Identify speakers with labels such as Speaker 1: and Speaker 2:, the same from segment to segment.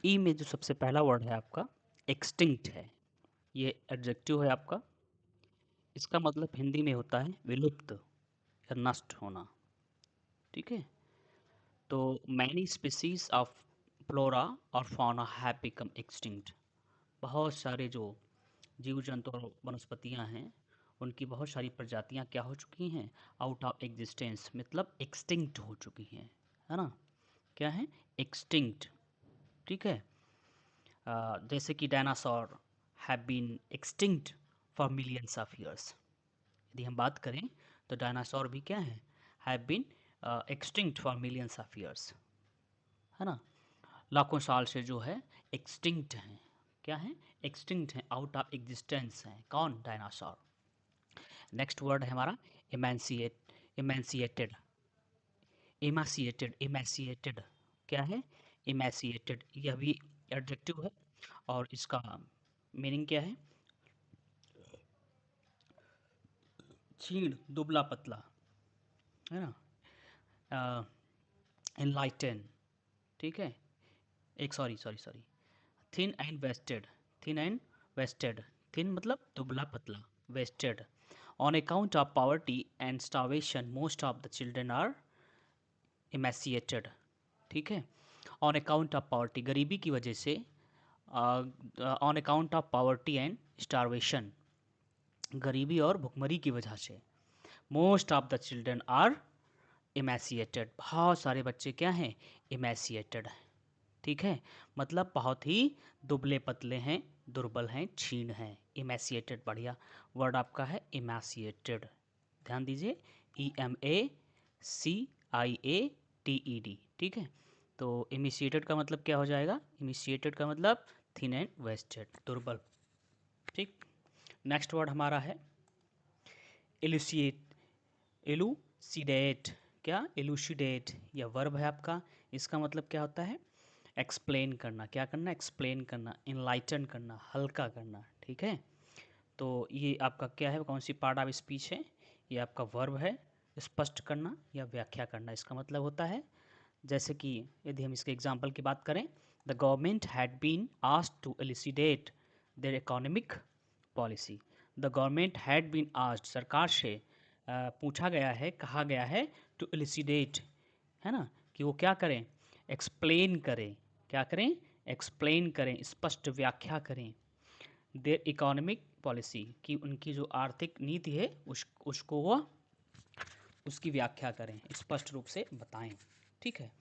Speaker 1: ई में जो सबसे पहला वर्ड है आपका एक्सटिंक्ट है। ये एडजेक्टिव है आपका। इसका मतलब हिंदी में होता है विलुप्त या नष्ट होना। ठीक है। तो मैनी स्पीसीज ऑफ फ्लोरा और फौना हैव बिकम एक्सटिंक्ट। बहुत सारे जो जीव जंतु और वनस्पतियां हैं उनकी बहुत सारी प्रजातियां क्या हो चुकी हैं, आउट ऑफ एग्जिस्टेंस, मतलब एक्सटिंक्ट हो चुकी हैं, है ना। क्या है, एक्सटिंक्ट। ठीक है। जैसे कि dinosaur have been extinct for millions of years. यदि हम बात करें तो डायनासोर भी क्या है, have been extinct for millions of years, है ना। लाखों साल से जो है एक्सटिंक्ट हैं। क्या है, एक्सटिंक्ट हैं, आउट ऑफ एग्जिस्टेंस हैं। कौन, डायनासोर। नेक्स्ट वर्ड है हमारा इमेंसिएट, इमेंसिएटेड, इमासिएटेड, इमेसिएटेड। क्या है, इमेसिएटेड। यह भी एडजेक्टिव है और इसका मीनिंग क्या है, क्षीण, दुबला पतला, है ना। एनलाइटन। ठीक है। एक sorry sorry sorry thin and wasted, thin and wasted. Thin मतलब दुबला पतला, wasted. On account of poverty and starvation most of the children are emaciated. ठीक है। ऑन अकाउंट ऑफ पॉवर्टी, गरीबी की वजह से, on account of poverty and starvation, गरीबी और भुखमरी की वजह से, most of the children are emaciated, बहुत सारे बच्चे क्या हैं, इमेसिएटेड हैं। ठीक है। मतलब बहुत ही दुबले पतले हैं, दुर्बल हैं, क्षीण हैं। इमेसिएटेड, बढ़िया वर्ड आपका है इमेसिएटेड। ध्यान दीजिए, EMACIATED। ठीक है। तो इमिसिएटेड का मतलब क्या हो जाएगा, इमिसिएटेड का मतलब थिन एंड वेस्टेड, दुर्बल। ठीक। नेक्स्ट वर्ड हमारा है इलुसिएट, इलूसिडेट। क्या, इलूसिडेट, यह वर्ब है आपका। इसका मतलब क्या होता है, एक्सप्लेन करना। क्या करना, एक्सप्लेन करना, इनलाइटन करना, हल्का करना। ठीक है। तो ये आपका क्या है, कौन सी पार्ट ऑफ स्पीच है, ये आपका वर्ब है। स्पष्ट करना या व्याख्या करना इसका मतलब होता है। जैसे कि यदि हम इसके एग्जाम्पल की बात करें, the government had been asked to elucidate their economic policy. The government had been asked, सरकार से पूछा गया है, कहा गया है, टू एलिसिडेट, है ना, कि वो क्या करें, एक्सप्लेन करें। क्या करें, एक्सप्लेन करें, स्पष्ट व्याख्या करें। देयर इकोनॉमिक पॉलिसी, कि उनकी जो आर्थिक नीति है उसको वह उसकी व्याख्या करें, स्पष्ट रूप से बताएं। ठीक है।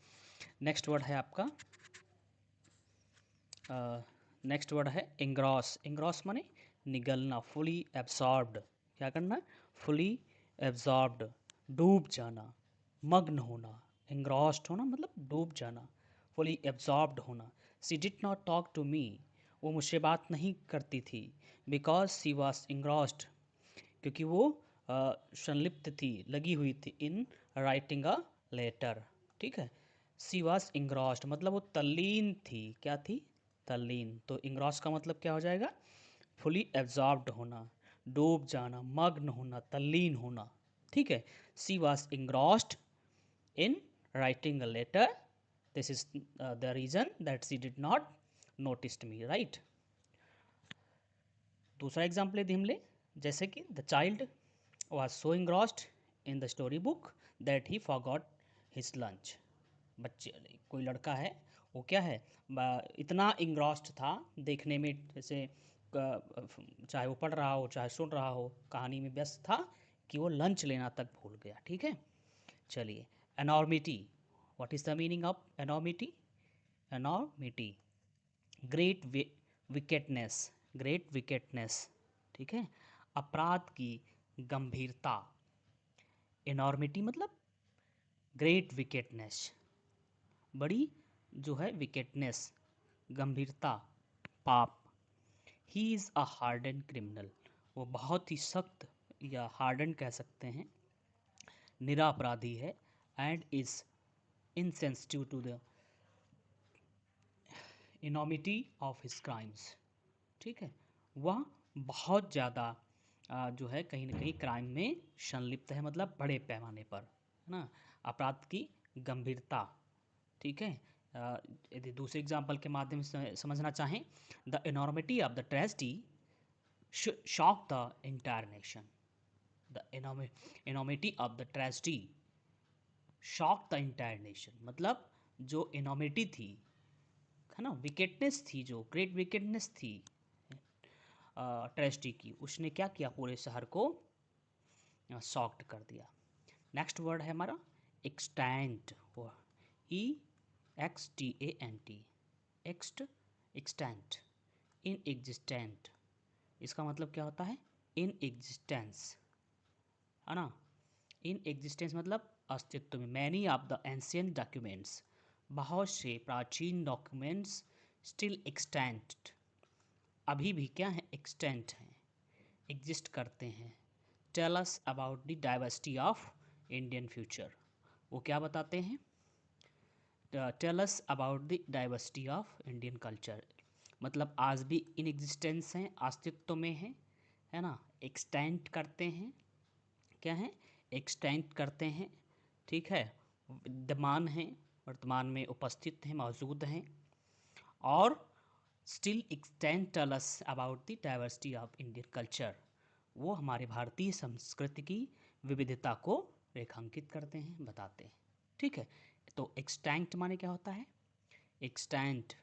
Speaker 1: नेक्स्ट वर्ड है आपका, नेक्स्ट वर्ड है इंग्रॉस। इंग्रॉस माने निगलना, फुली एब्सॉर्ब्ड। क्या करना, फुली एब्सॉर्ब्ड, डूब जाना, मग्न होना। इंग्रॉस्ड होना मतलब डूब जाना, फुली एब्सॉर्ब्ड होना। She did not talk to me, वो मुझसे बात नहीं करती थी। बिकॉज सी वॉज इंग्रॉस्ड, क्योंकि वो संलिप्त थी, लगी हुई थी, इन राइटिंग अ लेटर। ठीक है। सी वॉज इंग्रॉस्ड मतलब वो तल्लीन थी। क्या थी, तल्लीन। तो इंग्रॉस का मतलब क्या हो जाएगा, फुली एब्जॉर्ब्ड होना, डूब जाना, मग्न होना, तल्लीन होना। ठीक है। She was engrossed in writing a letter, this is the reason that she did not noticed me, right. दूसरा एग्जाम्पल यदि हम ले, जैसे कि the child was so engrossed in the story book that he forgot his lunch. बच्चे, कोई लड़का है, वो क्या है, इतना इंग्रॉस्ड था देखने में, जैसे चाहे वो पढ़ रहा हो चाहे सुन रहा हो, कहानी में व्यस्त था, कि वो लंच लेना तक भूल गया। ठीक है। चलिए, enormity, what is the meaning of enormity, enormity, great wickedness, great wickedness. ठीक है। अपराध की गंभीरता, इनॉर्मिटी मतलब ग्रेट विकेटनेस, बड़ी जो है विकेटनेस, गंभीरता, पाप। He is a harden criminal, वो बहुत ही सख्त या हार्डन कह सकते हैं, निरापराधी है। And is insensitive to the enormity of his crimes. ठीक है। वह बहुत ज़्यादा जो है कहीं ना कहीं क्राइम में संलिप्त है, मतलब बड़े पैमाने पर, है ना। अपराध की गंभीरता, ठीक है, यदि दूसरे एग्जाम्पल के माध्यम से समझना चाहें, the enormity of the tragedy shocked the entire nation. The enormity of the tragedy shocked the entire nation. मतलब जो enormity थी, है ना, विकेटनेस थी, जो ग्रेट विकेटनेस थी ट्रेजिडी की, उसने क्या किया, पूरे शहर को शॉक्ड कर दिया। नेक्स्ट वर्ड है हमारा extant, E X T A N T, extant, in existent. इसका मतलब क्या होता है, इन एग्जिस्टेंस, है ना। इन एग्जिस्टेंस मतलब अस्तित्व में। Many of the ancient documents, बहुत से प्राचीन डॉक्यूमेंट्स, स्टिल एक्सटेंट, अभी भी क्या है, एक्सटेंट हैं, एग्जिस्ट करते हैं। Tell us about the diversity of Indian future, वो क्या बताते हैं, tell us about the diversity of Indian culture, मतलब आज भी इन एग्जिस्टेंस हैं, अस्तित्व में हैं, है ना, एक्सटेंट करते हैं, क्या है, एक्सटेंट करते हैं, ठीक है, विद्यमान हैं, वर्तमान में उपस्थित हैं, मौजूद हैं, और still extant tell us about the diversity of Indian culture, वो हमारे भारतीय संस्कृति की विविधता को रेखांकित करते हैं, बताते हैं, ठीक है। तो एक्सटेंट माने क्या होता है, extent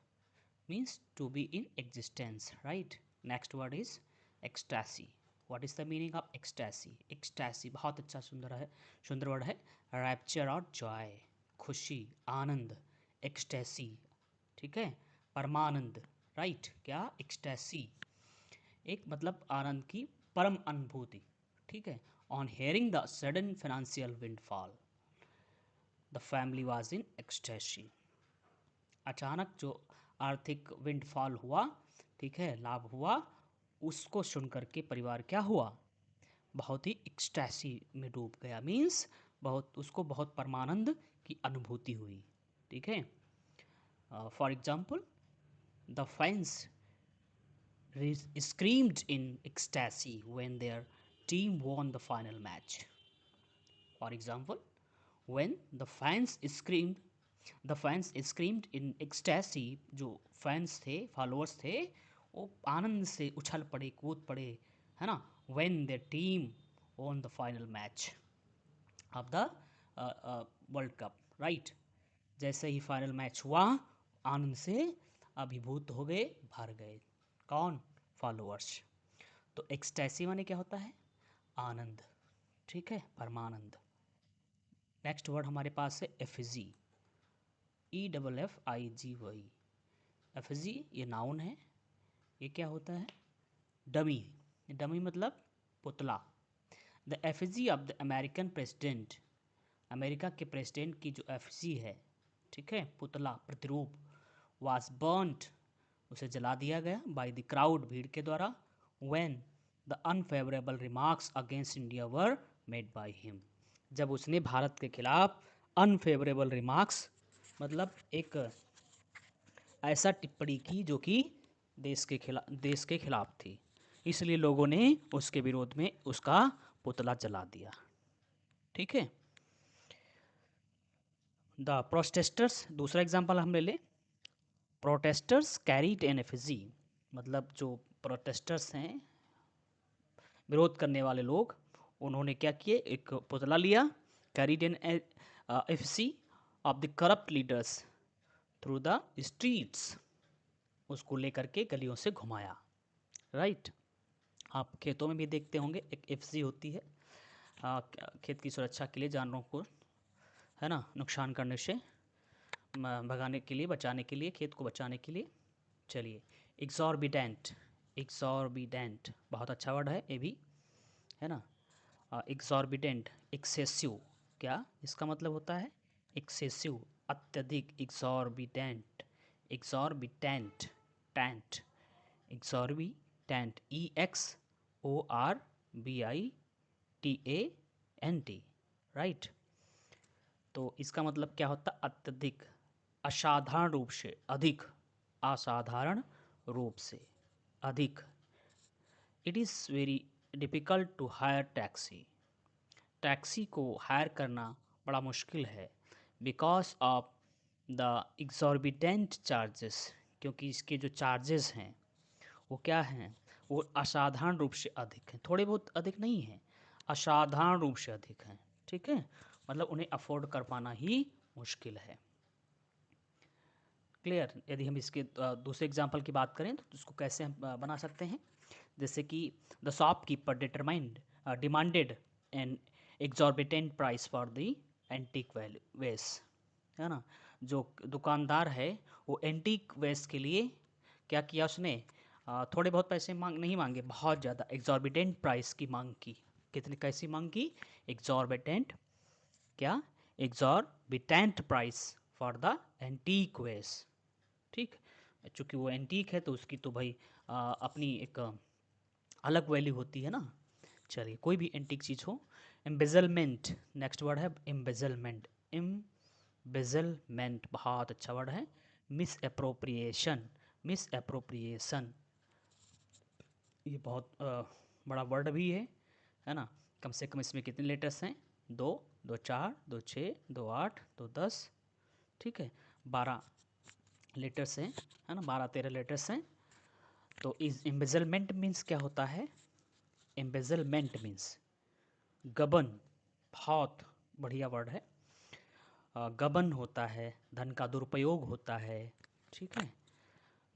Speaker 1: means to be in existence, right. Next word is ecstasy. What is the meaning of ecstasy, ecstasy बहुत अच्छा सुंदर है, सुंदर वर्ड है। रैप्चर और जॉय, खुशी, आनंद, एक्सटैसी, ठीक है, परमानंद, राइट। क्या, एक्सटैसी, एक मतलब आनंद की परम अनुभूति, ठीक है। On hearing the sudden financial windfall, the family was in ecstasy, अचानक जो आर्थिक विंडफॉल हुआ, ठीक है, लाभ हुआ, उसको सुन करके परिवार क्या हुआ, बहुत ही एक्सटैसी में डूब गया, मीन्स बहुत, उसको बहुत परमानंद की अनुभूति हुई, ठीक है। For example, the fans screamed in ecstasy when their team won the final match. For example, when the fans screamed in ecstasy, जो फैंस थे, फॉलोअर्स थे, वो आनंद से उछल पड़े, कूद पड़े, है ना, when their team won the final match of the world cup, right. जैसे ही फाइनल मैच हुआ, आनंद से अभिभूत हो गए, भर गए, कौन, फॉलोअर्स। तो एक्सटैसी माने क्या होता है, आनंद, ठीक है, परमानंद। नेक्स्ट वर्ड हमारे पास है एफिजी, EFFIGY। एफिजी ये नाउन है, ये क्या होता है, डमी, डमी मतलब पुतला। The effigy of the American president, America के प्रेसिडेंट की जो एफिजी है, ठीक है, पुतला, प्रतिरूप, वाज बर्न्ट, उसे जला दिया गया, बाय द क्राउड, भीड़ के द्वारा, when the unfavourable remarks against India were made by him, जब उसने भारत के खिलाफ अनफेवरेबल रिमार्क्स मतलब एक ऐसा टिप्पणी की जो कि देश के खिलाफ थी, इसलिए लोगों ने उसके विरोध में उसका पुतला जला दिया, ठीक है। द प्रोटेस्टर्स, दूसरा एग्जांपल हम ले लें, प्रोटेस्टर्स कैरीड एन एफिजी, मतलब जो प्रोटेस्टर्स हैं, विरोध करने वाले लोग, उन्होंने क्या किए, एक पुतला लिया, carried an effigy of the corrupt leaders through the streets, उसको लेकर के गलियों से घुमाया, राइट। आप खेतों में भी देखते होंगे, एक एफसी होती है, खेत की सुरक्षा के लिए, जानवरों को, है ना, नुकसान करने से भगाने के लिए, बचाने के लिए, खेत को बचाने के लिए। चलिए, एग्जॉर्बिडेंट, एग्जॉर्बिडेंट बहुत अच्छा वर्ड है ये भी, है ना। एग्जॉर्बिडेंट, एक्सेसिव, क्या इसका मतलब होता है, एक्सेसिव, अत्यधिक, exorbitant, exorbitant, tent, exorbitant, EXORBITANT, right. तो इसका मतलब क्या होता है, अत्यधिक, असाधारण रूप से, अधिक, असाधारण रूप से, अधिक। It is very difficult to hire taxi, taxi को हायर करना बड़ा मुश्किल है, because of the exorbitant charges, क्योंकि इसके जो चार्जेस हैं वो क्या हैं, वो असाधारण रूप से अधिक हैं, थोड़े बहुत अधिक नहीं हैं, असाधारण रूप से अधिक हैं। ठीक है, मतलब उन्हें अफोर्ड कर पाना ही मुश्किल है। क्लियर। यदि हम इसके दूसरे एग्जाम्पल की बात करें तो इसको कैसे हम बना सकते हैं, जैसे कि the shopkeeper demanded an exorbitant price for the antique vase, है ना। जो दुकानदार है वो एंटीक वेस के लिए क्या किया उसने, थोड़े बहुत पैसे नहीं मांगे, बहुत ज़्यादा एग्जॉर्बिटेंट प्राइस की मांग की। कितनी कैसी मांग की, एग्जॉर्बिटेंट, क्या, exorbitant price for the antique वेस। ठीक, चूँकि वो एंटीक है तो उसकी तो भाई अपनी एक अलग वैल्यू होती है ना। चलिए, कोई भी एंटीक चीज़ हो। एम्बेजलमेंट, नेक्स्ट वर्ड है एम्बेजलमेंट। एम्बेजलमेंट बहुत अच्छा वर्ड है। मिस अप्रोप्रिएशन, मिस अप्रोप्रिएशन, ये बहुत बड़ा वर्ड भी है ना। कम से कम इसमें कितने लेटर्स हैं, दो, दो चार, दो छः, दो आठ, दो 10, ठीक है, 12 लेटर्स हैं, है ना, 12-13 लेटर्स हैं। तो इस एम्बेजलमेंट मीन्स क्या होता है, एम्बेजलमेंट मीन्स गबन, बहुत बढ़िया वर्ड है। गबन होता है, धन का दुरुपयोग होता है, ठीक है,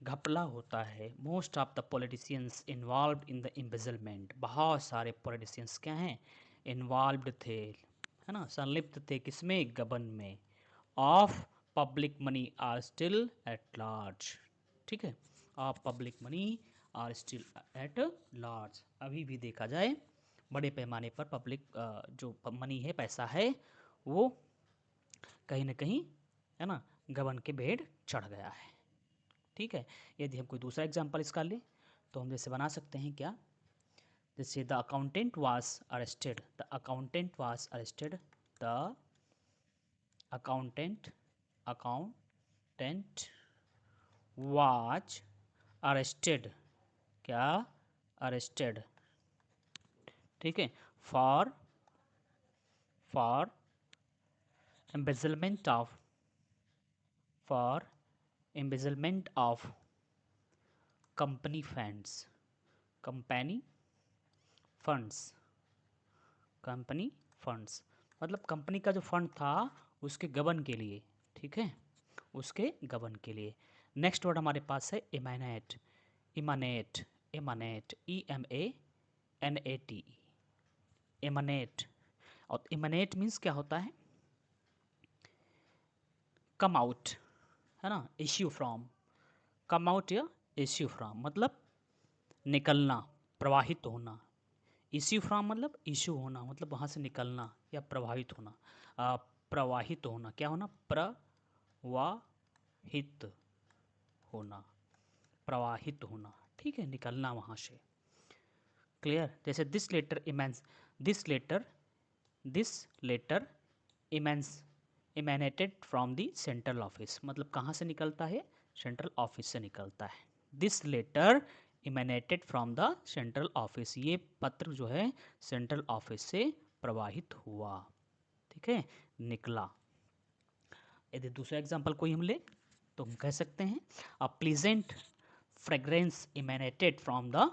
Speaker 1: घपला होता है। Most of the politicians involved in the embezzlement, बहुत सारे पॉलिटिशियंस क्या हैं, इन्वॉल्व्ड थे, है ना, संलिप्त थे किसमें, गबन में। Of public money are still at large, ठीक है, of public money are still at large, अभी भी देखा जाए बड़े पैमाने पर पब्लिक जो मनी है, पैसा है, वो कहीं ना कहीं, है ना, गबन के भेड़ चढ़ गया है। ठीक है, यदि हम कोई दूसरा एग्जांपल इसका लें तो हम जैसे बना सकते हैं क्या, जैसे the accountant was arrested, the accountant was arrested, the accountant, accountant was arrested, क्या, अरेस्टेड, ठीक है, for for embezzlement of, for embezzlement of company funds, company funds, company funds, मतलब कंपनी का जो फंड था उसके गबन के लिए, ठीक है, उसके गबन के लिए। नेक्स्ट वर्ड हमारे पास है emanate, emanate, emanate, EMANATE, emanate. और इमानेट मीन्स क्या होता है, कम आउट, है ना, इश्यू फ्रॉम, कम आउट या इश्यू फ्रॉम मतलब निकलना, प्रवाहित होना। इश्यू फ्रॉम मतलब इशू होना, मतलब वहाँ से निकलना या प्रभावित होना, प्रवाहित होना, क्या होना, प्रवाहित होना, प्रवाहित होना, ठीक है, निकलना वहाँ से। क्लियर। जैसे this letter immense, this letter, this letter immense emanated from the central office, मतलब कहाँ से निकलता है, सेंट्रल ऑफिस से निकलता है। This letter emanated from the central office, ये पत्र जो है सेंट्रल ऑफिस से प्रवाहित हुआ, ठीक है, निकला। यदि दूसरा एग्जांपल कोई हम ले तो हम कह सकते हैं a pleasant fragrance emanated from the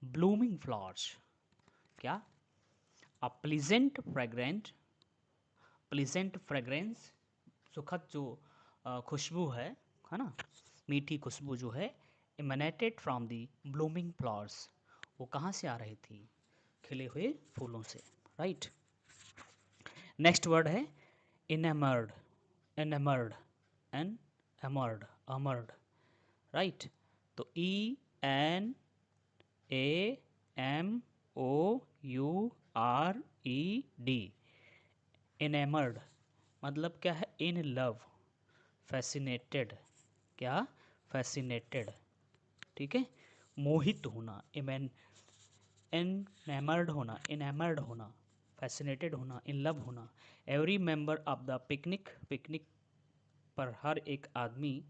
Speaker 1: blooming flowers, क्या, अ प्लीजेंट फ्रेग्रेंस, सुखद जो खुशबू है ना, मीठी खुशबू जो है, इमेनेटेड फ्रॉम दी ब्लूमिंग फ्लावर्स, वो कहाँ से आ रही थी, खिले हुए फूलों से, राइट। नेक्स्ट वर्ड है इनेमर्ड, एनेमर्ड, एन एमर्ड, अमर्ड, राइट। तो ENAMOURED, इनेमर्ड मतलब क्या है, इन लव, फैसिनेटेड, क्या, फैसिनेटेड, ठीक है, मोहित होना, एनैमर्ड होना, इनेमर्ड होना, फैसिनेटेड होना, इन लव होना। Every member of the picnic, picnic पर हर एक आदमी,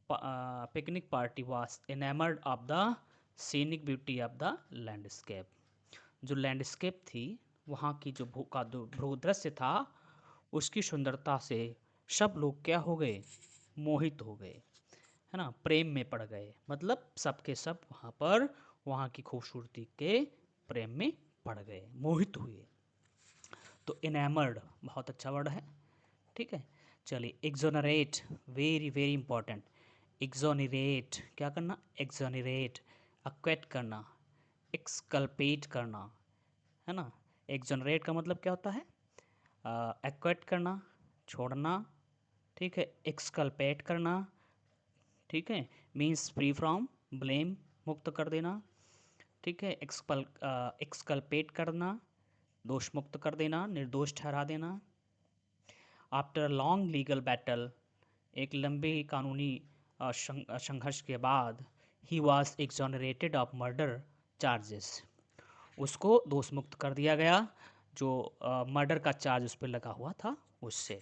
Speaker 1: picnic party was एनेमर्ड of the scenic beauty of the landscape, जो लैंडस्केप थी वहाँ की जो भूदृश्य था उसकी सुंदरता से सब लोग क्या हो गए, मोहित हो गए, है ना, प्रेम में पड़ गए, मतलब सबके सब वहाँ पर वहाँ की खूबसूरती के प्रेम में पड़ गए, मोहित हुए। तो इनेमर्ड बहुत अच्छा वर्ड है, ठीक है। चलिए exonerate, very very important. Exonerate क्या करना, एक्सोनरेट, अक्वेट करना, एक्सकल्पेट करना, है ना। एक्सोनरेट का मतलब क्या होता है, एक्वेट करना, छोड़ना, ठीक है। एक्सकल्पेट करना, ठीक है, मीन्स फ्री फ्रॉम ब्लेम, मुक्त कर देना, ठीक है। एक्सकल्पेट करना, दोष मुक्त कर देना, निर्दोष ठहरा देना। आफ्टर लॉन्ग लीगल बैटल, एक लंबे कानूनी संघर्ष के बाद, he was exonerated of murder charges, उसको दोष मुक्त कर दिया गया जो मर्डर का चार्ज उस पर लगा हुआ था उससे,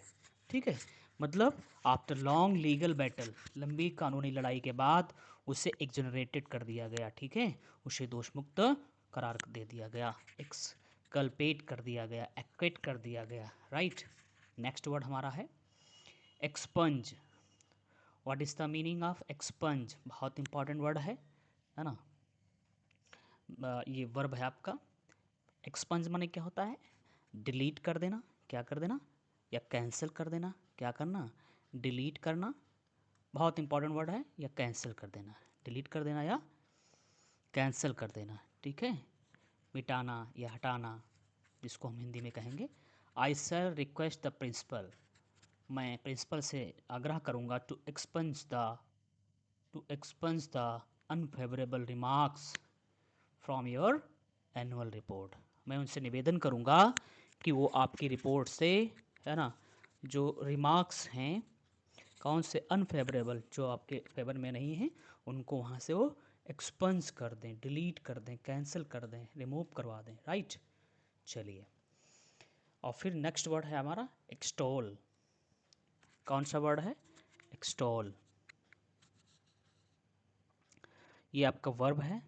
Speaker 1: ठीक है। मतलब आफ्टर लॉन्ग लीगल बैटल, लंबी कानूनी लड़ाई के बाद उसे एक्सोनरेटेड कर दिया गया, ठीक है, उसे दोष मुक्त करार दे दिया गया, एक्सकल्पेट कर दिया गया, एक्वेट कर दिया गया, राइट। नेक्स्ट वर्ड हमारा है expunge. What is the meaning of expunge, बहुत इंपॉर्टेंट वर्ड है ना। ये वर्ब है आपका। एक्सपंज माने क्या होता है, डिलीट कर देना, क्या कर देना, या कैंसिल कर देना, क्या करना, डिलीट करना, बहुत इंपॉर्टेंट वर्ड है, या कैंसिल कर देना, डिलीट कर देना या कैंसिल कर देना, ठीक है। मिटाना या हटाना, जिसको हम हिंदी में कहेंगे। I shall request the principal, मैं प्रिंसिपल से आग्रह करूँगा to expunge the unfavourable remarks from your annual report, मैं उनसे निवेदन करूँगा कि वो आपकी रिपोर्ट से, है ना, जो रिमार्क्स हैं, कौन से अनफेवरेबल, जो आपके फेवर में नहीं हैं, उनको वहाँ से वो एक्सपंज कर दें, डिलीट कर दें, कैंसिल कर दें, रिमूव करवा दें, राइट। चलिए, और फिर नेक्स्ट वर्ड है हमारा एक्सटोल। कौन सा वर्ड है, एक्सटोल, ये आपका वर्ब है।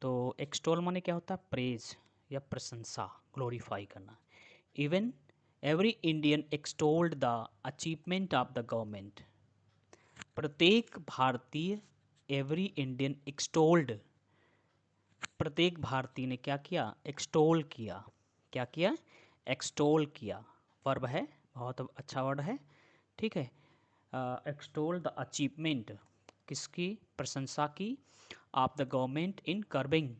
Speaker 1: तो एक्सटोल माने क्या होता है, प्रेज या प्रशंसा, ग्लोरीफाई करना। Even every Indian extolled the achievement of the government, प्रत्येक भारतीय, एवरी इंडियन एक्सटोल्ड, प्रत्येक भारतीय ने क्या किया, एक्सटोल किया, क्या किया, एक्सटोल किया, वर्ब है, बहुत अच्छा वर्ड है, ठीक है। एक्सटोल द अचीवमेंट, किसकी प्रशंसा की, of the government in curbing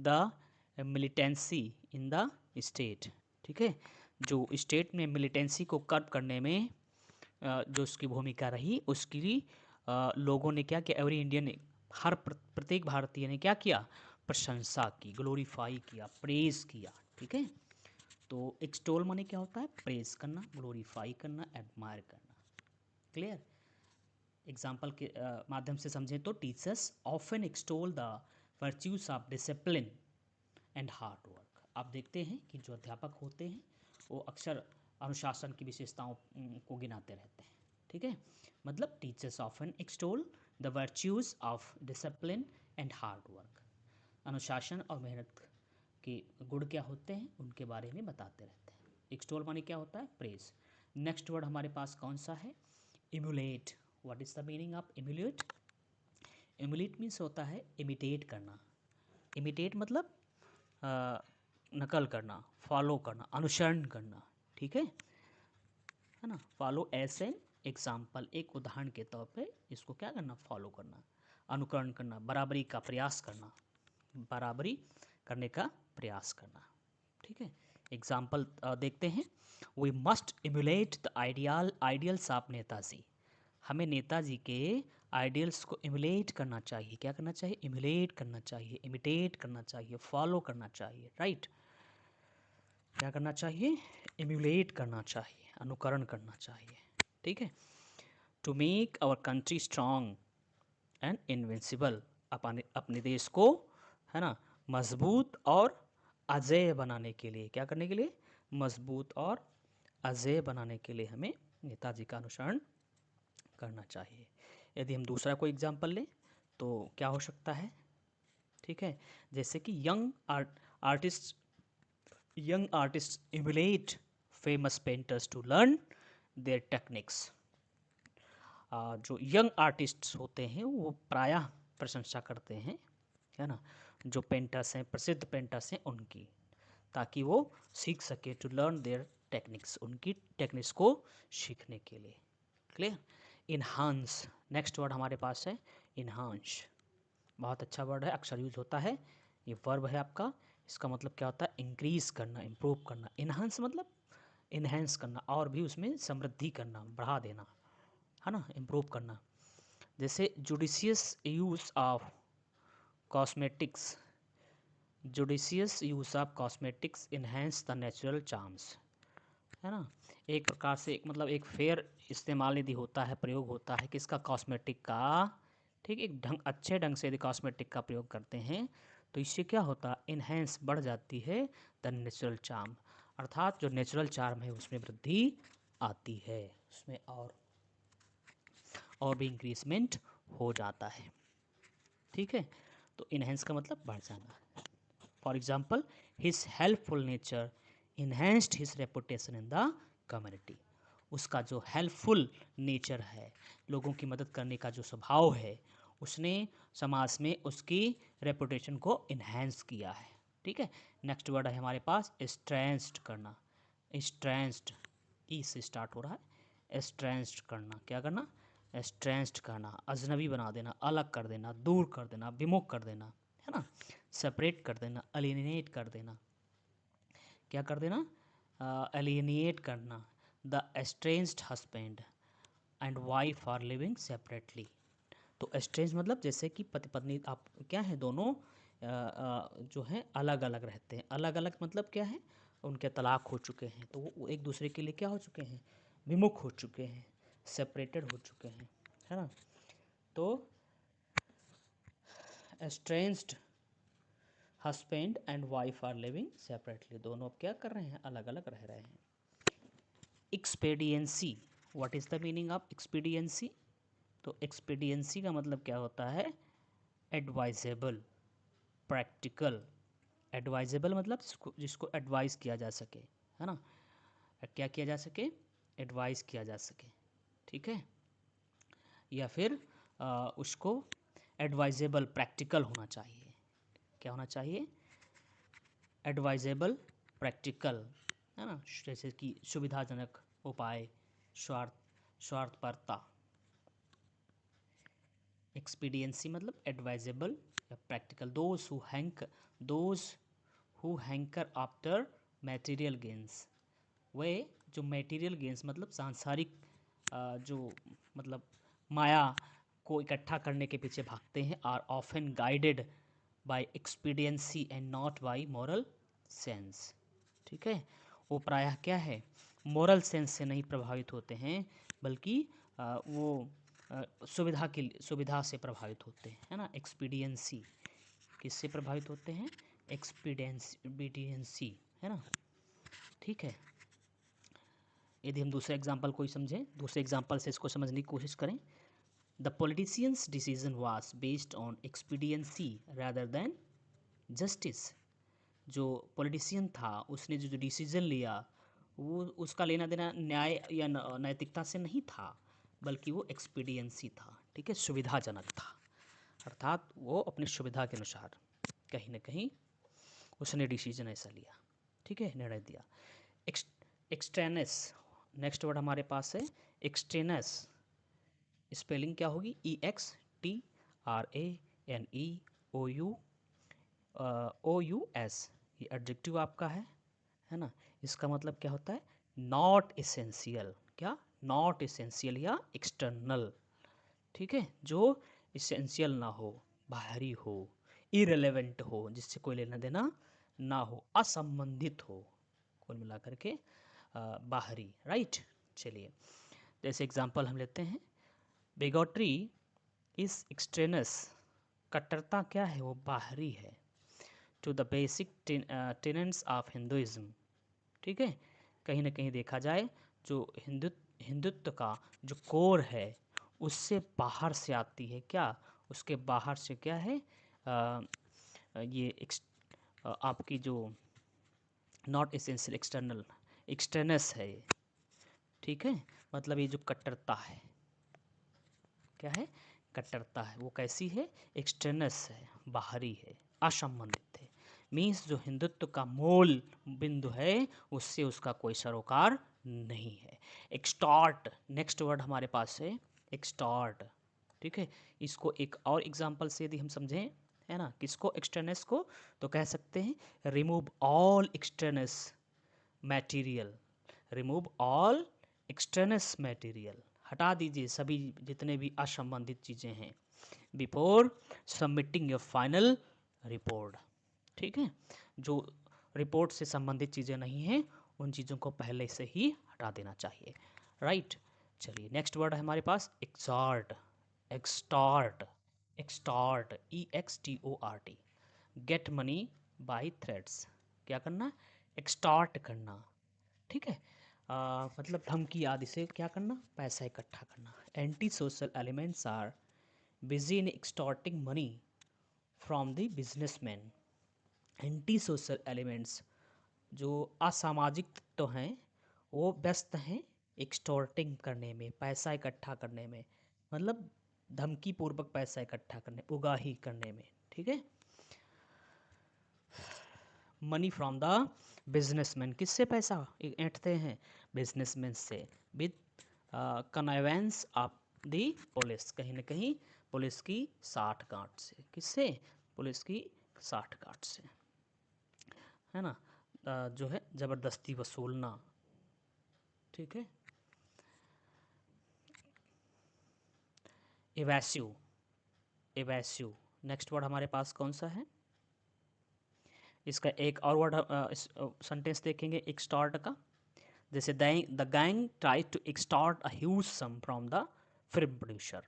Speaker 1: the militancy in the state, ठीक है, जो स्टेट में मिलिटेंसी को कर्ब करने में जो उसकी भूमिका रही, उसकी लोगों ने क्या किया, एवरी इंडियन ने, हर प्रत्येक भारतीय ने क्या किया, प्रशंसा की, ग्लोरीफाई किया, प्रेज किया, ठीक है। तो एक्सटोल माने क्या होता है, प्रेज करना, ग्लोरीफाई करना, एडमायर करना, क्लियर। एग्जाम्पल के माध्यम से समझें तो teachers often extol the virtues of discipline and hard work, आप देखते हैं कि जो अध्यापक होते हैं वो अक्सर अनुशासन की विशेषताओं को गिनाते रहते हैं, ठीक है। मतलब teachers often extol the virtues of discipline and hard work, अनुशासन और मेहनत के गुण क्या होते हैं उनके बारे में बताते रहते हैं। एक्सटोल माने क्या होता है, प्रेज। नेक्स्ट वर्ड हमारे पास कौन सा है, emulate. What is the meaning of emulate, emulate means होता है इमिटेट करना, इमिटेट मतलब नकल करना, फॉलो करना, अनुसरण करना, ठीक है ना। फॉलो एज एन एग्जाम्पल, एक उदाहरण के तौर पे इसको क्या करना, फॉलो करना, अनुकरण करना, बराबरी का प्रयास करना, बराबरी करने का प्रयास करना, ठीक है। एग्जाम्पल देखते हैं। We must emulate the ideals of Netaji, हमें नेताजी के आइडियल्स को इम्यूलेट करना चाहिए, क्या करना चाहिए, इम्यूलेट करना चाहिए, इमिटेट करना चाहिए, फॉलो करना चाहिए, राइट। क्या करना चाहिए, इम्यूलेट करना चाहिए, अनुकरण करना चाहिए, ठीक है। To make our country strong and invincible, अपने अपने देश को, है ना, मजबूत और अजेय बनाने के लिए, क्या करने के लिए, मजबूत और अजेय बनाने के लिए हमें नेताजी का अनुसरण करना चाहिए। यदि हम दूसरा कोई एग्जाम्पल लें तो क्या हो सकता है, ठीक है, जैसे कि young artist emulate famous painters to learn their techniques. जो यंग आर्टिस्ट्स होते हैं वो प्रायः प्रशंसा करते हैं, है ना, जो पेंटर्स हैं, प्रसिद्ध पेंटर्स हैं उनकी, ताकि वो सीख सके, टू लर्न देयर टेक्निक्स, उनकी टेक्निक्स को सीखने के लिए। क्लियर। इन्हांस, नेक्स्ट वर्ड हमारे पास है इन्हांस। बहुत अच्छा वर्ड है, अक्सर यूज होता है, ये वर्ब है आपका। इसका मतलब क्या होता है? इंक्रीज करना, इम्प्रूव करना। इन्हांस मतलब इन्हेंस करना, और भी उसमें समृद्धि करना, बढ़ा देना, है ना, इम्प्रूव करना। जैसे judicious use of cosmetics, judicious use of cosmetics enhance the natural charms, है ना। एक प्रकार से एक मतलब एक फेयर इस्तेमाल यदि होता है, प्रयोग होता है किसका? कॉस्मेटिक का। ठीक, एक ढंग, अच्छे ढंग से यदि कॉस्मेटिक का प्रयोग करते हैं तो इससे क्या होता है? इन्हेंस, बढ़ जाती है द नेचुरल चार्म, अर्थात जो नेचुरल चार्म है उसमें वृद्धि आती है, उसमें और भी इंक्रीजमेंट हो जाता है। ठीक है, तो इन्हेंस का मतलब बढ़ जाना। For example, his helpful nature enhanced his reputation in the community. उसका जो हेल्पफुल नेचर है, लोगों की मदद करने का जो स्वभाव है, उसने समाज में उसकी रेपुटेशन को इन्हेंस किया है। ठीक है, नेक्स्ट वर्ड है हमारे पास स्ट्रेंस्ड करना। स्ट्रेंस्ड, ई से स्टार्ट हो रहा है। स्ट्रेंस्ड करना, क्या करना? स्ट्रेंस्ड करना, अजनबी बना देना, अलग कर देना, दूर कर देना, विमुख कर देना, है ना, सेपरेट कर देना, अलिनेट कर देना। क्या कर देना? अलिनेट करना। The estranged husband and wife are living separately. तो एस्ट्रेंज मतलब जैसे कि पति पत्नी आप क्या है, दोनों जो हैं अलग अलग रहते हैं। अलग अलग मतलब क्या है? उनके तलाक हो चुके हैं, तो वो एक दूसरे के लिए क्या हो चुके हैं? विमुख हो चुके हैं, सेपरेटेड हो चुके हैं, है ना। तो estranged husband and wife are living separately, दोनों अब क्या कर रहे हैं? अलग अलग रह रहे हैं। Expediency, what is the meaning of expediency? तो एक्सपीडियंसी का मतलब क्या होता है? Advisable, practical. एडवाइजेबल मतलब जिसको एडवाइस किया जा सके, है ना, क्या किया जा सके? एडवाइस किया जा सके। ठीक है, या फिर उसको एडवाइजेबल, प्रैक्टिकल होना चाहिए। क्या होना चाहिए? एडवाइजेबल, प्रैक्टिकल, है ना, जैसे कि सुविधाजनक उपाय, स्वार्थपरता। एक्सपीडियंसी मतलब एडवाइजेबल या practical. Those who hanker after material gains, वे जो मटेरियल गेंस मतलब सांसारिक जो मतलब माया को इकट्ठा करने के पीछे भागते हैं, are often guided by expediency and not by moral sense. ठीक है, वो प्रायः क्या है? मॉरल सेंस से नहीं प्रभावित होते हैं, बल्कि वो सुविधा से प्रभावित होते हैं, है ना। एक्सपीडियंसी, किससे प्रभावित होते हैं? एक्सपीडियंसी, है ना। ठीक है, यदि हम दूसरा एग्जाम्पल कोई समझें, दूसरे एग्जाम्पल से इसको समझने की कोशिश करें। The politicians decision was based on expediency rather than justice. जो पॉलिटिशियन था उसने जो डिसीजन लिया, वो उसका लेना देना न्याय या नैतिकता से नहीं था, बल्कि वो एक्सपीडियंसी था। ठीक है, सुविधाजनक था, अर्थात वो अपनी सुविधा के अनुसार कहीं ना कहीं उसने डिसीजन ऐसा लिया। ठीक है, निर्णय दिया। एक्सटेनस, नेक्स्ट वर्ड हमारे पास है एक्सटेनस। स्पेलिंग क्या होगी? EXTRANEOUOUS। ये एडजेक्टिव आपका है ना। इसका मतलब क्या होता है? Not essential. क्या? नॉट इसेंशियल या एक्सटर्नल। ठीक है, जो इसेंशियल ना हो, बाहरी हो, इरेलेवेंट हो, जिससे कोई लेना देना ना हो, असंबंधित हो, कुल मिलाकर के बाहरी। राइट, चलिए, जैसे एग्जांपल हम लेते हैं। बिगॉट्री इज एक्सट्रेनस, कट्टरता क्या है? वो बाहरी है। To the basic tenets of Hinduism. ठीक है, कहीं ना कहीं देखा जाए जो हिंदुत्व का जो कोर है उससे बाहर से आती है। क्या? उसके बाहर से क्या है? ये आपकी जो नॉट एसेंशियल, एक्सटर्नल, एक्सटर्नस है ये। ठीक है, मतलब ये जो कट्टरता है, क्या है, कट्टरता है, वो कैसी है, एक्सटर्नस है, बाहरी है, असंबंधित है। मीन्स जो हिंदुत्व का मूल बिंदु है उससे उसका कोई सरोकार नहीं है। एक्सटॉर्ट नेक्स्ट वर्ड हमारे पास है, एक्सटॉर्ट। ठीक है, इसको एक और एग्जांपल से यदि हम समझें, है ना, किसको, एक्सटर्नस को, तो कह सकते हैं remove all extraneous material, remove all extraneous material, हटा दीजिए सभी जितने भी असंबंधित चीज़ें हैं, before submitting your final report. ठीक है, जो रिपोर्ट से संबंधित चीज़ें नहीं हैं उन चीज़ों को पहले से ही हटा देना चाहिए। राइट, चलिए नेक्स्ट वर्ड है हमारे पास extort, extort, extort, EXTORT, get money by threats, क्या करना, एक्सटॉर्ट करना। ठीक है, मतलब धमकी आदि से क्या करना, पैसा इकट्ठा करना। Anti social elements are busy in extorting money from the businessman. Anti social elements, जो असामाजिक तो हैं, वो व्यस्त हैं एक्सटॉर्टिंग करने में, पैसा इकट्ठा करने में, मतलब धमकी पूर्वक पैसा इकट्ठा करने, उगाही करने में। ठीक है, मनी फ्रॉम द बिजनेसमैन, किससे पैसा ऐंठते हैं, बिजनेसमैन से, विद कनावेंस ऑफ द पुलिस, कहीं ना कहीं पुलिस की साठ गांठ से, किससे, पुलिस की साठ गांठ से, है ना, जो है ज़बरदस्ती वसूलना। ठीक है, इवैस्यू, इवैस्यू नेक्स्ट वर्ड हमारे पास कौन सा है, इसका एक और वर्ड सेंटेंस देखेंगे एक्सटॉर्ट का, जैसे the gang try to extort a huge sum from the film producer.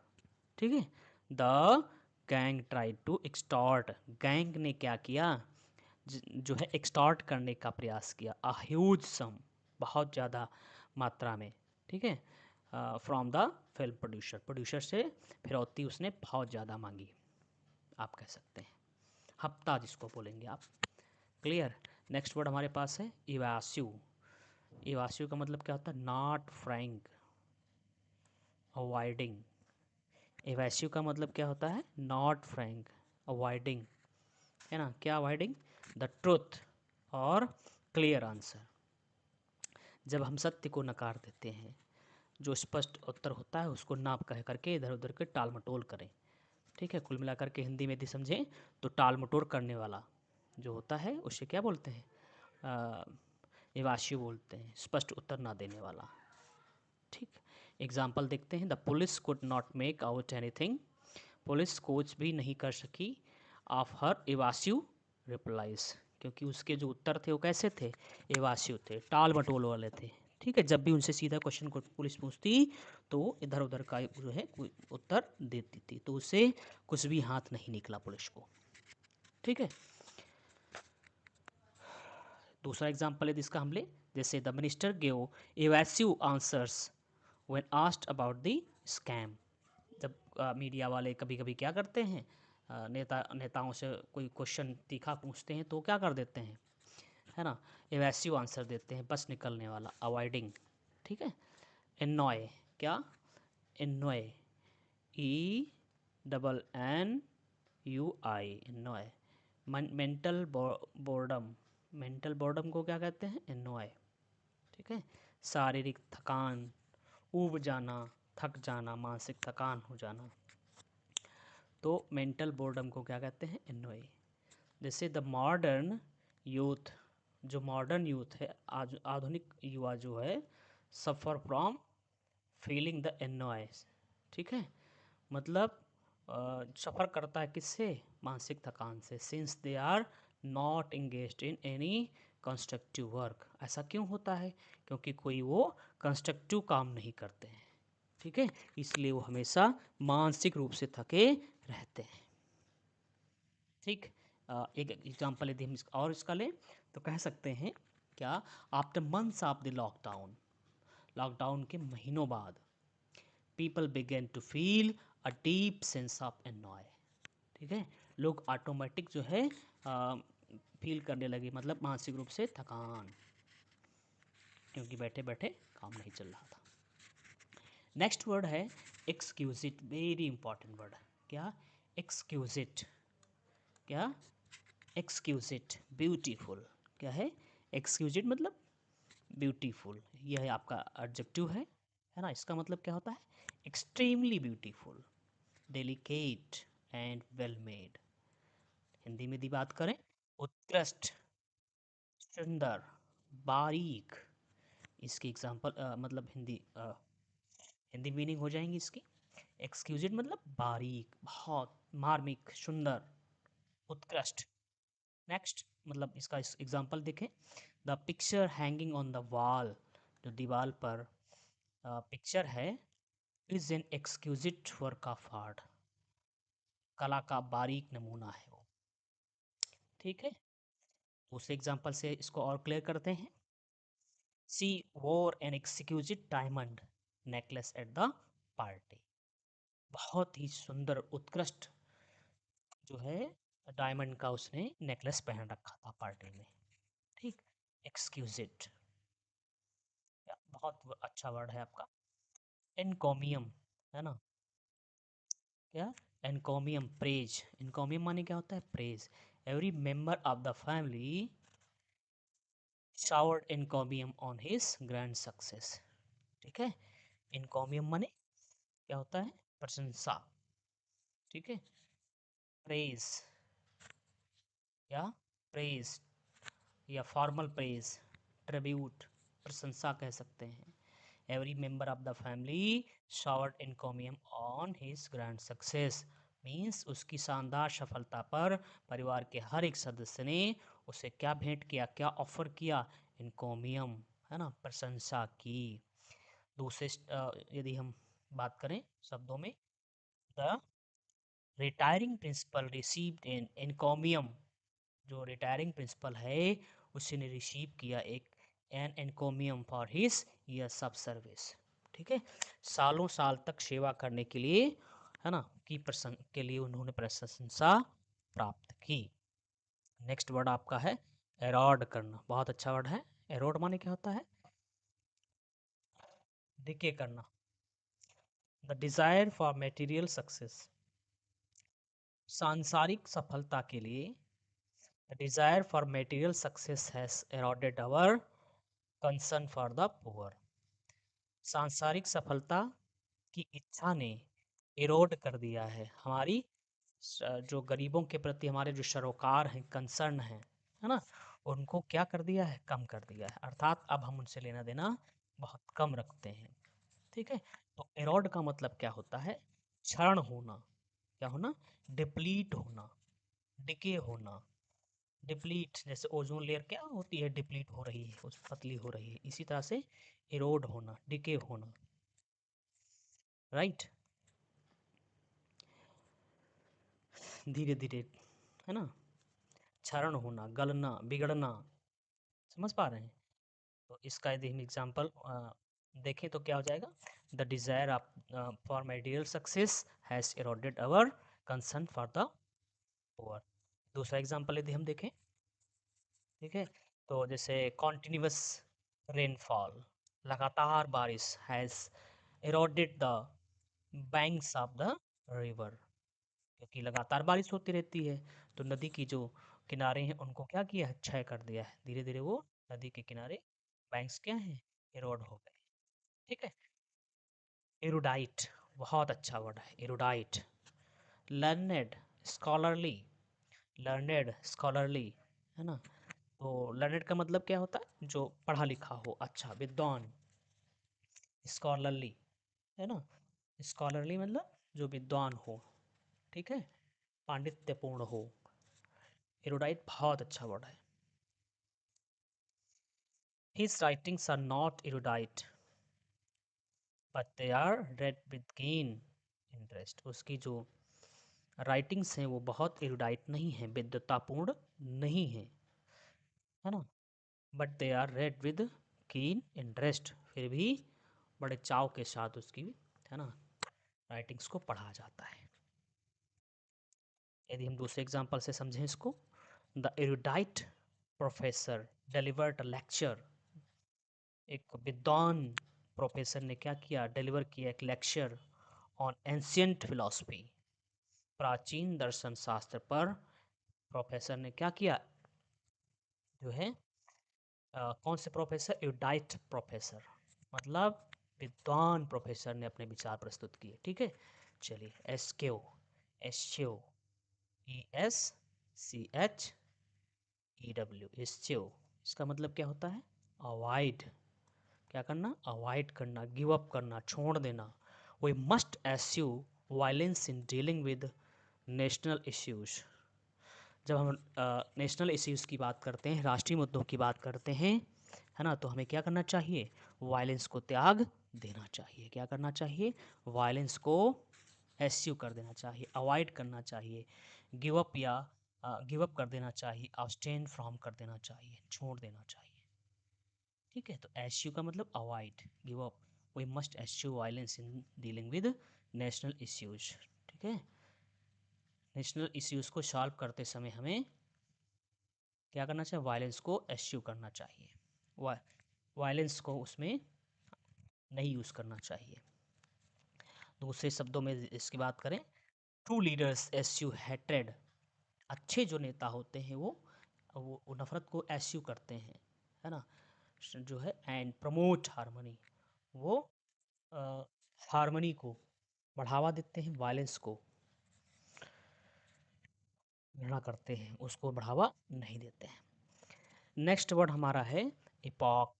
Speaker 1: ठीक है, the gang try to extort, gang ने क्या किया, जो है एक्सटॉर्ट करने का प्रयास किया, अ ह्यूज सम, बहुत ज़्यादा मात्रा में। ठीक है, from the film producer, producer से फिरौती उसने बहुत ज़्यादा मांगी, आप कह सकते हैं हफ्ता जिसको बोलेंगे आप। क्लियर, नेक्स्ट वर्ड हमारे पास है इवास्यू। इवास्यू का मतलब क्या होता है, नॉट फ्रैंक, अवॉइडिंग। इवास्यू का मतलब क्या होता है, नॉट फ्रैंक, अवॉइडिंग, है ना, क्या अवॉइडिंग, द ट्रुथ और क्लियर आंसर। जब हम सत्य को नकार देते हैं, जो स्पष्ट उत्तर होता है उसको ना कह करके इधर उधर के टाल मटोल करें। ठीक है, कुल मिलाकर के हिंदी में यदि समझें तो टाल मटोल करने वाला जो होता है उसे क्या बोलते हैं, इवास्यु बोलते हैं, स्पष्ट उत्तर ना देने वाला। ठीक, एग्जाम्पल देखते हैं, the police could not make out anything, police कुछ भी नहीं कर सकी ऑफ हर इवास्यु रिप्लाइज, क्योंकि उसके जो उत्तर थे वो कैसे थे, इवास्यु थे, टाल मटोल वाले थे। ठीक है, जब भी उनसे सीधा क्वेश्चन को पुलिस पूछती तो वो इधर उधर का जो है कोई उत्तर देती थी, तो उससे कुछ भी हाथ नहीं निकला पुलिस को। ठीक है, दूसरा एग्जाम्पल है जिसका हम ले, जैसे the minister gave evasive answers when asked about the scam. जब मीडिया वाले कभी कभी क्या करते हैं, नेताओं से कोई क्वेश्चन तीखा पूछते हैं तो क्या कर देते हैं, है ना, इवैसिव आंसर देते हैं, बस निकलने वाला, अवॉइडिंग। ठीक है, एनॉय, क्या, annoy, ENNUI, annoy. Mental boredom, mental boredom को क्या कहते हैं, एनॉय। ठीक है, शारीरिक थकान, ऊब जाना, थक जाना, मानसिक थकान हो जाना, तो मेंटल बोर्डम को क्या कहते हैं, एनॉय। जैसे द मॉडर्न यूथ, जो मॉडर्न यूथ है, आज आधुनिक युवा जो है, सफ़र फ्रॉम फीलिंग द एनॉयस। ठीक है, मतलब सफ़र करता है किससे, मानसिक थकान से, since they are not engaged in any constructive work. ऐसा क्यों होता है, क्योंकि कोई वो कंस्ट्रक्टिव काम नहीं करते हैं। ठीक है, इसलिए वो हमेशा मानसिक रूप से थके रहते हैं। ठीक, एक एग्जांपल यदि हम और इसका लें तो कह सकते हैं क्या, after months of the lockdown, lockdown के महीनों बाद, people begin to feel a deep sense of annoy. ठीक है, लोग ऑटोमेटिक जो है फील करने लगे, मतलब मानसिक रूप से थकान। क्योंकि बैठे बैठे काम नहीं चल रहा था। नेक्स्ट वर्ड है एक्सक्यूजिट, वेरी इंपॉर्टेंट वर्ड। क्या? एक्सक्यूजिट। क्या? एक्सक्यूजिट, ब्यूटीफुल। क्या है? एक्सक्यूजिट मतलब ब्यूटीफुल। यह है आपका एडजेक्टिव है ना। इसका मतलब क्या होता है? Extremely beautiful, delicate and well made. Hindi में यदि बात करें, उत्कृष्ट, सुंदर, बारीक। इसकी एग्जाम्पल मतलब हिंदी मीनिंग हो जाएंगी इसकी। एक्सक्यूजिट मतलब बारीक, बहुत मार्मिक, सुंदर, उत्कृष्ट। नेक्स्ट मतलब इसका एग्जाम्पल देखें, the picture hanging on the wall, जो दीवार पर पिक्चर है, is an exquisite work of art, कला का बारीक नमूना है वो। ठीक है, दूसरे एग्जाम्पल से इसको और क्लियर करते हैं। She wore an exquisite diamond necklace at the party, बहुत ही सुंदर उत्कृष्ट जो है डायमंड का उसने नेकलेस पहन रखा था पार्टी में। ठीक, एक्सक्यूजिट बहुत अच्छा वर्ड है आपका। एनकोमियम, है ना। क्या? एनकोमियम, प्रेज। एनकोमियम माने क्या होता है? Praise. Every member of the family showered encomium on his grand success. ठीक है, एनकोमियम माने क्या होता है? प्रशंसा। ठीक है, प्रेज या प्रेज या फॉर्मल प्रेज, ट्रिब्यूट, प्रशंसा कह सकते हैं। Every member of the family showered encomium on his grand success, means उसकी शानदार सफलता पर परिवार के हर एक सदस्य ने उसे क्या भेंट किया, क्या ऑफर किया? एनकोमियम, है ना, प्रशंसा की। दूसरे यदि हम बात करें शब्दों में, the retiring principal received an encomium, जो रिटायरिंग प्रिंसिपल है उसने रिसीव किया एक an encomium for his years of service. ठीक है, सालों साल तक सेवा करने के लिए, है ना, के लिए उन्होंने प्रशंसा प्राप्त की। नेक्स्ट वर्ड आपका है एरॉड करना, बहुत अच्छा वर्ड है। एरॉड माने क्या होता है? डिके करना, the desire for material success, सांसारिक सफलता के लिए। The desire for material success has eroded our concern for the poor, सांसारिक सफलता की इच्छा ने इरोड कर दिया है हमारी जो गरीबों के प्रति हमारे जो सरोकार हैं, कंसर्न है ना, उनको क्या कर दिया है? कम कर दिया है। अर्थात अब हम उनसे लेना देना बहुत कम रखते हैं। ठीक है, तो एरोड का मतलब क्या होता है? क्षरण होना। क्या होना? डिप्लीट होना, डिके होना। डिप्लीट जैसे ओजोन लेयर क्या होती है? डिप्लीट हो रही है, उस पतली हो रही है। इसी तरह से इरोड होना, डिके होना। राइट, धीरे धीरे, है ना, क्षरण होना, गलना, बिगड़ना। समझ पा रहे हैं? तो इसका यदि हम एग्जाम्पल देखें तो क्या हो जाएगा? The desire of for material success has eroded our concern for the poor. दूसरा एग्जाम्पल यदि हम देखें, ठीक है, तो जैसे कॉन्टिन्यूस रेनफॉल, लगातार बारिश, has eroded the banks of the river, क्योंकि लगातार बारिश होती रहती है तो नदी की जो किनारे हैं उनको क्या किया है? क्षय कर दिया है। धीरे धीरे वो नदी के किनारे बैंक्स क्या हैं? इरोड हो गए। ठीक है, एरुडाइट बहुत अच्छा वर्ड है, erudite. Learned, scholarly, learned, scholarly, है ना। तो लर्नेड का मतलब क्या होता है? जो पढ़ा लिखा हो, अच्छा, विद्वान। स्कॉलरली, है ना, स्कॉलरली मतलब जो विद्वान हो। ठीक है, पांडित्यपूर्ण हो। एरोडाइट बहुत अच्छा वर्ड है। His writings are not erudite, but they are read with keen interest. उसकी जो राइटिंग्स हैं वो बहुत एरुडाइट नहीं है, विद्वतापूर्ण नहीं है, है ना, but they are read with keen interest, फिर भी बड़े चाव के साथ उसकी, है ना, राइटिंग्स को पढ़ा जाता है। यदि हम दूसरे एग्जाम्पल से समझें इसको, the erudite professor delivered a lecture एक विद्वान प्रोफेसर ने क्या किया, डिलीवर किया एक लेक्चर ऑन एंशियंट फिलॉसफी, प्राचीन दर्शन शास्त्र पर। प्रोफेसर ने क्या किया, जो है कौन से प्रोफेसर, एरुडाइट प्रोफेसर, मतलब विद्वान प्रोफेसर ने अपने विचार प्रस्तुत किए। ठीक है, चलिए एस्क्यू एस्क्यू, इसका मतलब क्या होता है, अवॉइड, क्या करना, अवॉइड करना, गिव अप करना, छोड़ देना। We must eschew violence in dealing with national issues. जब हम नेशनल इश्यूज़ की बात करते हैं, राष्ट्रीय मुद्दों की बात करते हैं, है ना, तो हमें क्या करना चाहिए, वायलेंस को त्याग देना चाहिए। क्या करना चाहिए, वायलेंस को एस्यू कर देना चाहिए, अवॉइड करना चाहिए, गिव अप या गिव अप कर देना चाहिए, अब्सटेन फ्रॉम कर देना चाहिए, छोड़ देना चाहिए। ठीक है, तो एस्यू का मतलब avoid, give up. We must eschew violence in dealing with national issues. ठीक है, नेशनल इश्यूज़ को सॉल्व करते समय हमें क्या करना चाहिए, वायलेंस को एस्यू करना चाहिए, वायलेंस को उसमें नहीं यूज़ करना चाहिए। दूसरे शब्दों में इसकी बात करें, ट्रू लीडर्स एस्यू हैट्रेड, अच्छे जो नेता होते हैं वो नफरत को एस्यू करते हैं, है ना, जो है, एंड प्रमोट हारमोनी, वो हारमोनी को बढ़ावा देते हैं, वायलेंस को घृणा करते हैं, उसको बढ़ावा नहीं देते हैं। नेक्स्ट वर्ड हमारा है इपॉक।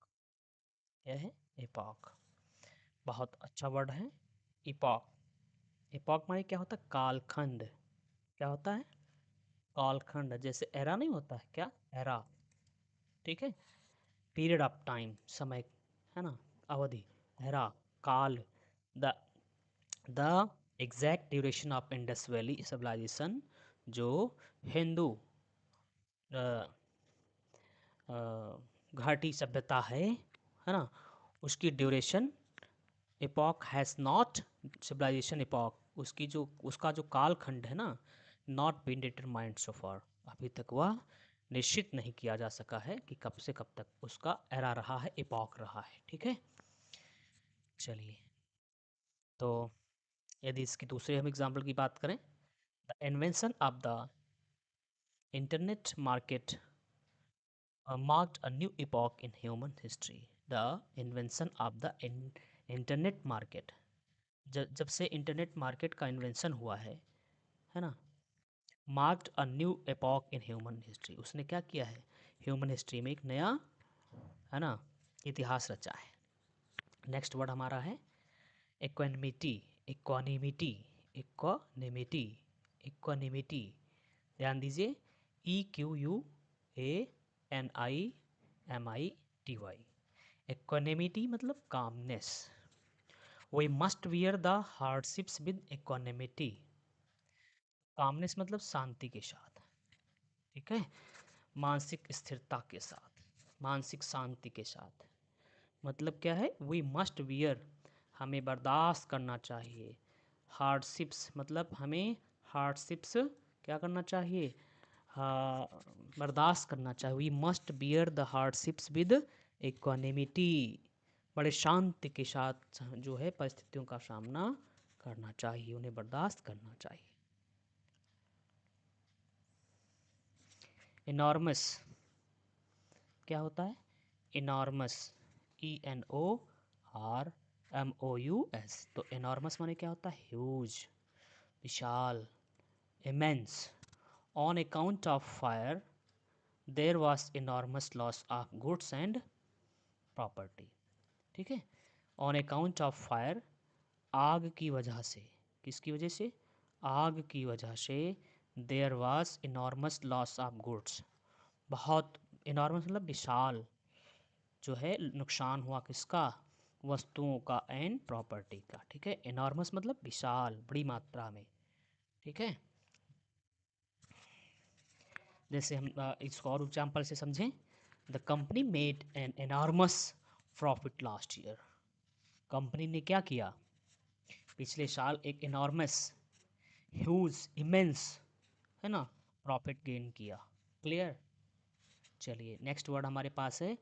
Speaker 1: क्या है, इपॉक, बहुत अच्छा वर्ड है, इपॉक। इपॉक माने क्या होता है, कालखंड। क्या होता है, कालखंड। जैसे एरा नहीं होता है, क्या, एरा, ठीक है, पीरियड ऑफ टाइम, समय, है ना, अवधि, एरा, काल, the the exact duration of Indus valley civilization, जो हिंदू घाटी सभ्यता है ना, उसकी duration, epoch has not, civilization epoch, उसकी जो उसका जो कालखंड है ना, not been determined so far, अभी तक वह निश्चित नहीं किया जा सका है कि कब से कब तक उसका एरा रहा है, एपॉक रहा है। ठीक है, चलिए, तो यदि इसकी दूसरे हम एग्जाम्पल की बात करें, the invention of the internet market marked a new epoch in human history. The invention of the internet market, जब से इंटरनेट मार्केट का इन्वेंशन हुआ है ना, marked a new epoch in human history, उसने क्या किया है, ह्यूमन हिस्ट्री में एक नया, है ना, इतिहास रचा है। नेक्स्ट वर्ड हमारा है इक्वानिमिटी। इक्वानिमिटी, इक्वानिमिटी, इक्वानिमिटी, ध्यान दीजिए, EQUANIMITY, इक्वानिमिटी मतलब calmness. We must wear the hardships with equanimity, calmness मतलब शांति के साथ। ठीक है, मानसिक स्थिरता के साथ, मानसिक शांति के साथ। मतलब क्या है, वी मस्ट वियर, हमें बर्दाश्त करना चाहिए, हार्डशिप्स मतलब हमें हार्डशिप्स क्या करना चाहिए, हाँ, बर्दाश्त करना चाहिए। We must bear the hardships with equanimity, बड़े शांति के साथ जो है परिस्थितियों का सामना करना चाहिए, उन्हें बर्दाश्त करना चाहिए। इनॉर्मस, क्या होता है, इनॉर्मस, ENORMOUS, तो इनॉर्मस माने क्या होता है, ह्यूज, विशाल, immense. On account of fire there was enormous loss of goods and property. ठीक है, ऑन अकाउंट ऑफ फायर, आग की वजह से, किसकी वजह से, आग की वजह से, there was enormous loss of goods, बहुत, इनॉर्मस मतलब विशाल, जो है नुकसान हुआ किसका, वस्तुओं का, एंड प्रॉपर्टी का। ठीक है, इनॉर्मस मतलब विशाल, बड़ी मात्रा में। ठीक है, जैसे हम इसको और एग्जाम्पल से समझें, the company made an enormous profit last year, company ने क्या किया, पिछले साल एक इनॉर्मस, ह्यूज, इमेंस, है ना, प्रॉफिट गेन किया। क्लियर, चलिए नेक्स्ट वर्ड हमारे पास है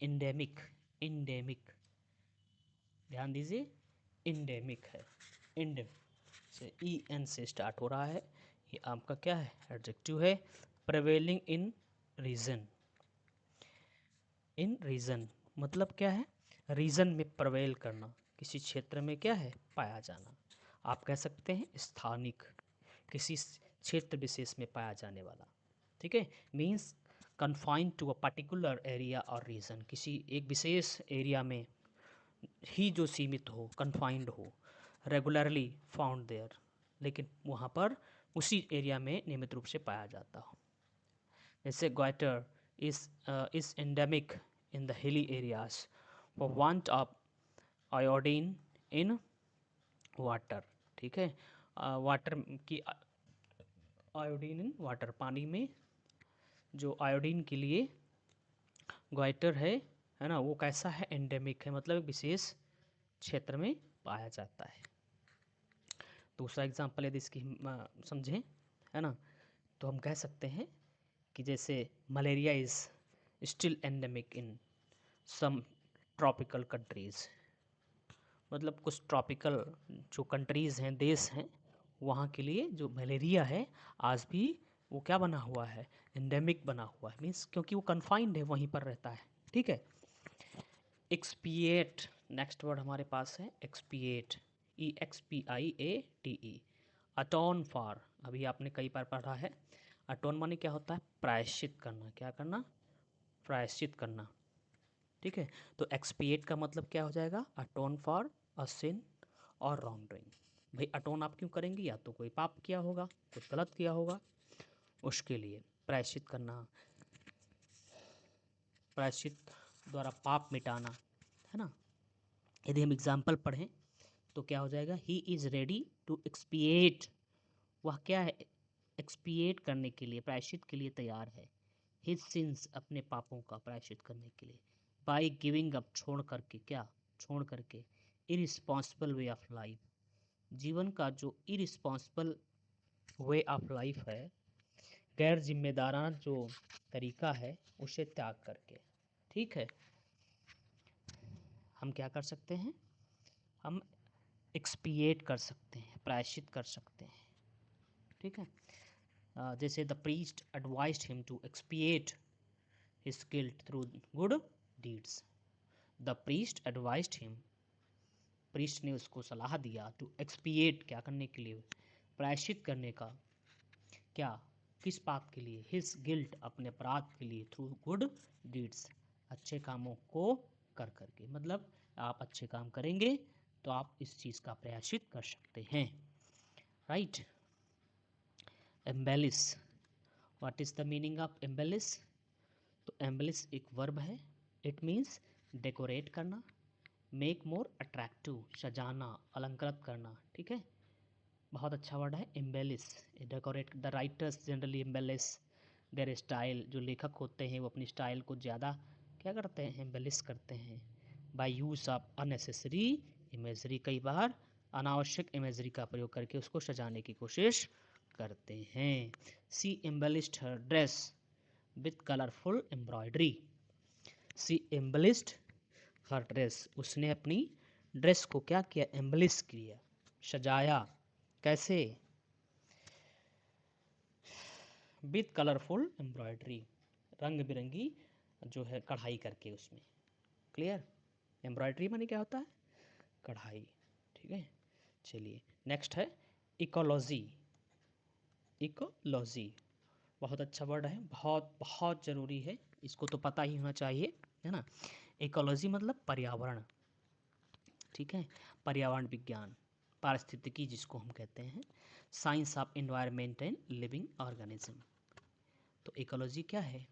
Speaker 1: इंडेमिक। इंडेमिक, ध्यान दीजिए, इंडेमिक है, इंडेम से EN से स्टार्ट हो रहा है, ये आपका क्या है, एडजेक्टिव है। प्रेवेलिंग इन रीजन, इन रीजन मतलब क्या है, रीजन में प्रवेल करना, किसी क्षेत्र में क्या है, पाया जाना। आप कह सकते हैं स्थानिक, किसी क्षेत्र विशेष में पाया जाने वाला, ठीक है। Means confined to a particular area और रीजन, किसी एक विशेष एरिया में ही जो सीमित हो, कन्फाइंड हो। रेगुलरली फाउंड देयर, लेकिन वहाँ पर उसी एरिया में नियमित रूप से पाया जाता हो। जैसे goitre is endemic in the hilly areas for want of iodine in water, ठीक है। वाटर की, आयोडीन इन वाटर, पानी में जो आयोडीन के लिए ग्वाइटर है ना, वो कैसा है, एंडेमिक है, मतलब एक विशेष क्षेत्र में पाया जाता है। दूसरा एग्जांपल यदि इसकी समझें, है ना, तो हम कह सकते हैं कि जैसे malaria is still endemic in some tropical countries, मतलब कुछ ट्रॉपिकल जो कंट्रीज़ हैं, देश हैं, वहाँ के लिए जो मलेरिया है आज भी वो क्या बना हुआ है, एंडेमिक बना हुआ है। मीन्स क्योंकि वो कन्फाइंड है, वहीं पर रहता है, ठीक है। एक्सपिएट, नेक्स्ट वर्ड हमारे पास है एक्सपिएट, EXPIATE, अटोन फॉर, अभी आपने कई बार पढ़ा है। अटोन माने क्या होता है, प्रायश्चित करना, क्या करना, प्रायश्चित करना, ठीक है। तो एक्सपिएट का मतलब क्या हो जाएगा, अटोन फॉर अ सिन और रॉन्ग डूइंग। भाई अटोन आप क्यों करेंगे, या तो कोई पाप किया होगा, कुछ गलत किया होगा, उसके लिए प्रायश्चित करना, प्रायश्चित द्वारा पाप मिटाना, है ना। यदि हम एग्जाम्पल पढ़ें तो क्या हो जाएगा, ही इज़ रेडी टू एक्सपिएट, वह क्या है, एक्सपिएट करने के लिए, प्रायश्चित के लिए तैयार है। हिज सिंस, अपने पापों का प्रायश्चित करने के लिए। बाई गिविंग अप, छोड़ करके, क्या छोड़ करके, इरिस्पॉन्सिबल वे ऑफ लाइफ, जीवन का जो इरिस्पॉन्सिबल वे ऑफ लाइफ है, गैर जिम्मेदाराना जो तरीका है, उसे त्याग करके, ठीक है। हम क्या कर सकते हैं, हम एक्सपिएट कर सकते हैं, प्रायश्चित कर सकते हैं, ठीक है। जैसे the priest advised him to expiate his guilt through good deeds, the priest advised him, priest ने उसको सलाह दिया, टू एक्सपिएट, क्या करने के लिए, प्रायश्चित करने का, क्या, किस पाप के लिए, हिज गिल्ट, अपने अपराध के लिए, थ्रू गुड डीड्स, अच्छे कामों को कर करके, मतलब आप अच्छे काम करेंगे तो आप इस चीज़ का प्रायश्चित कर सकते हैं, right. Embellish, what is the meaning of embellish, तो एम्बेलिश एक वर्ब है, इट मीन्स डेकोरेट करना, मेक मोर अट्रैक्टिव, सजाना, अलंकृत करना, ठीक है। बहुत अच्छा वर्ड है embellish, decorate. The writers generally embellish there style, जो लेखक होते हैं वो अपनी स्टाइल को ज़्यादा क्या करते हैं, एम्बेलिश करते हैं। By use of unnecessary imagery, कई बार अनावश्यक इमेजरी का प्रयोग करके उसको सजाने की कोशिश करते हैं। She embellished her dress with colourful embroidery, she embellished her dress, उसने अपनी ड्रेस को क्या किया, एम्बेलिश किया, सजाया, कैसे, विथ कलरफुल एम्ब्रॉयडरी, रंग बिरंगी जो है कढ़ाई करके उसमें, क्लियर। एम्ब्रॉयडरी माने क्या होता है, कढ़ाई, ठीक है। चलिए नेक्स्ट है इकोलॉजी, इकोलॉजी बहुत अच्छा वर्ड है, बहुत बहुत ज़रूरी है, इसको तो पता ही होना चाहिए, है ना। इकोलॉजी मतलब पर्यावरण, ठीक है, पर्यावरण विज्ञान, पारिस्थितिकी जिसको हम कहते हैं, science of environment and living organism. तो इकोलॉजी क्या है,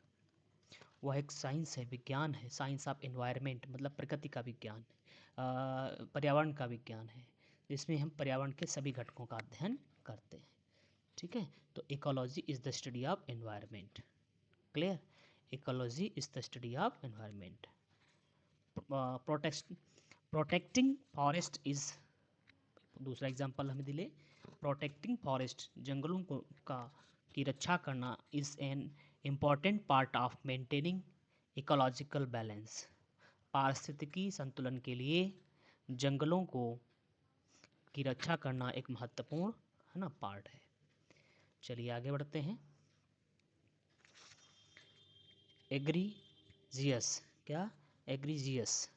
Speaker 1: वह एक साइंस है, विज्ञान है, साइंस ऑफ एनवायरनमेंट मतलब प्रकृति का विज्ञान, पर्यावरण का विज्ञान है, जिसमें हम पर्यावरण के सभी घटकों का अध्ययन करते हैं, ठीक है। तो ecology is the study of environment, clear. Ecology is the study of environment. Protecting forest is, दूसरा एग्जांपल हमें दिले, प्रोटेक्टिंग फॉरेस्ट, जंगलों को का की रक्षा करना, is an important part of maintaining ecological balance, पारिस्थितिकी संतुलन के लिए जंगलों को की रक्षा करना एक महत्वपूर्ण है ना पार्ट है। चलिए आगे बढ़ते हैं। एग्रीजियस, क्या? एग्रीजियस।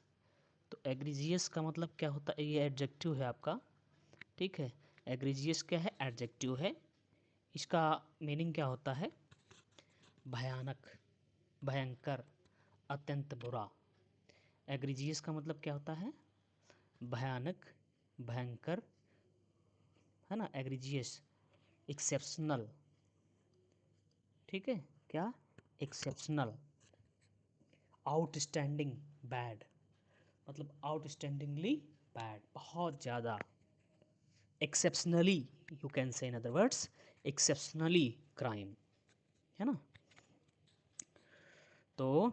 Speaker 1: तो एग्रीजियस का मतलब क्या होता है? ये एडजेक्टिव है आपका, ठीक है। एग्रीजियस क्या है? एडजेक्टिव है। इसका मीनिंग क्या होता है? भयानक, भयंकर, अत्यंत बुरा। एग्रीजियस का मतलब क्या होता है? भयानक, भयंकर, है ना। एग्रीजियस, एक्सेप्शनल, ठीक है। क्या? एक्सेप्शनल, आउटस्टैंडिंग, बैड, मतलब आउटस्टैंडिंगली बैड, बहुत ज़्यादा। Exceptionally, you can say in other words, exceptionally crime, है ना। तो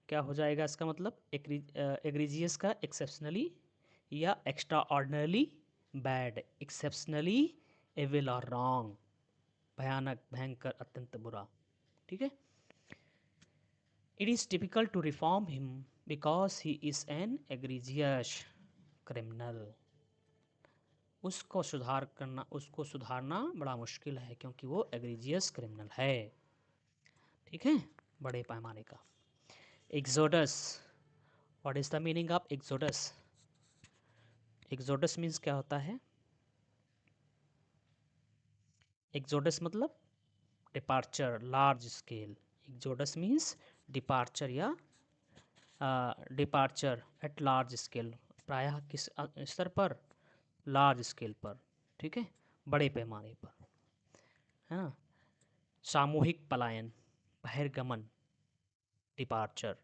Speaker 1: क्या हो जाएगा इसका मतलब? एग्रीजियस का एक्सेप्शनली या extraordinarily bad, exceptionally evil और रॉन्ग, भयानक, भयंकर, अत्यंत बुरा, ठीक है। It is difficult to reform him because he is an egregious criminal. उसको सुधारना बड़ा मुश्किल है क्योंकि वो एग्रीजियस क्रिमिनल है, ठीक है, बड़े पैमाने का। Exodus, what is the meaning of exodus? Exodus means क्या होता है? एक्सोडस मतलब departure, large scale. Exodus means departure या डिपार्चर एट लार्ज स्केल, प्रायः किस स्तर पर? लार्ज स्केल पर, ठीक है, बड़े पैमाने पर, है ना। सामूहिक पलायन, बहिर्गमन, डिपार्चर।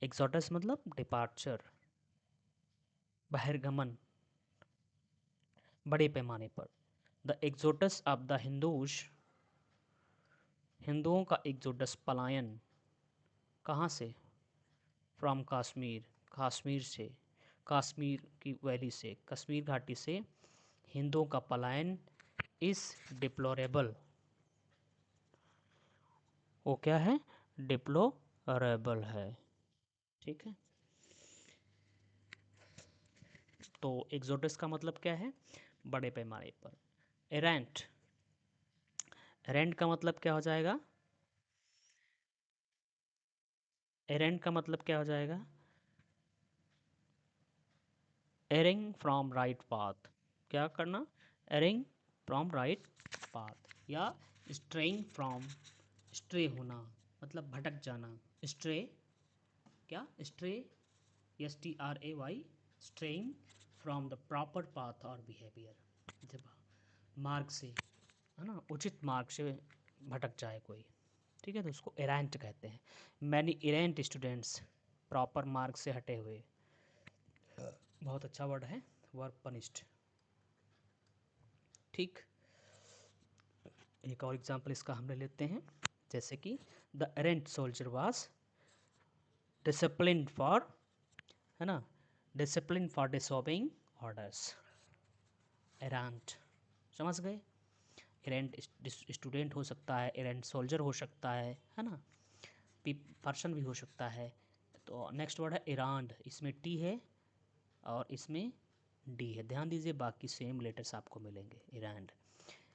Speaker 1: एक्सोडस मतलब डिपार्चर, बहिर्गमन, बड़े पैमाने पर। The exodus of the Hindus, हिंदुओं का एक्सोडस, पलायन, कहाँ से? फ्रॉम कश्मीर, कश्मीर से, कश्मीर की वैली से, कश्मीर घाटी से हिंदुओं का पलायन इस डिप्लोरेबल, वो क्या है? डिप्लोरेबल है, ठीक है। तो एक्सोडस का मतलब क्या है? बड़े पैमाने पर। एरेंट, एरेंट का मतलब क्या हो जाएगा? एरेंट का मतलब क्या हो जाएगा? एरिंग फ्रॉम राइट पाथ, क्या करना? एरिंग फ्रॉम राइट पाथ, या स्ट्रेइंग फ्रॉम, स्ट्रे होना मतलब भटक जाना। स्ट्रे, क्या? Stray, S T R A Y, straying from the proper path और बिहेवियर, जब मार्ग से, है ना, उचित मार्ग से भटक जाए कोई, ठीक है, तो उसको एरेंट कहते हैं। मैनी एरेंट स्टूडेंट्स, प्रॉपर मार्ग से हटे हुए, बहुत अच्छा वर्ड है, वर पनिश्ड, ठीक। एक और एग्जाम्पल इसका हम ले लेते हैं, जैसे कि the errant soldier was discipline for, है ना, discipline for disobeying orders. Errant, समझ गए? एरेंट स्टूडेंट हो सकता है, एरेंट सोल्जर हो सकता है ना, पर्सन भी हो सकता है। तो नेक्स्ट वर्ड है इरांड, इसमें टी है और इसमें डी है, ध्यान दीजिए, बाकी सेम लेटर्स आपको मिलेंगे। इरांड,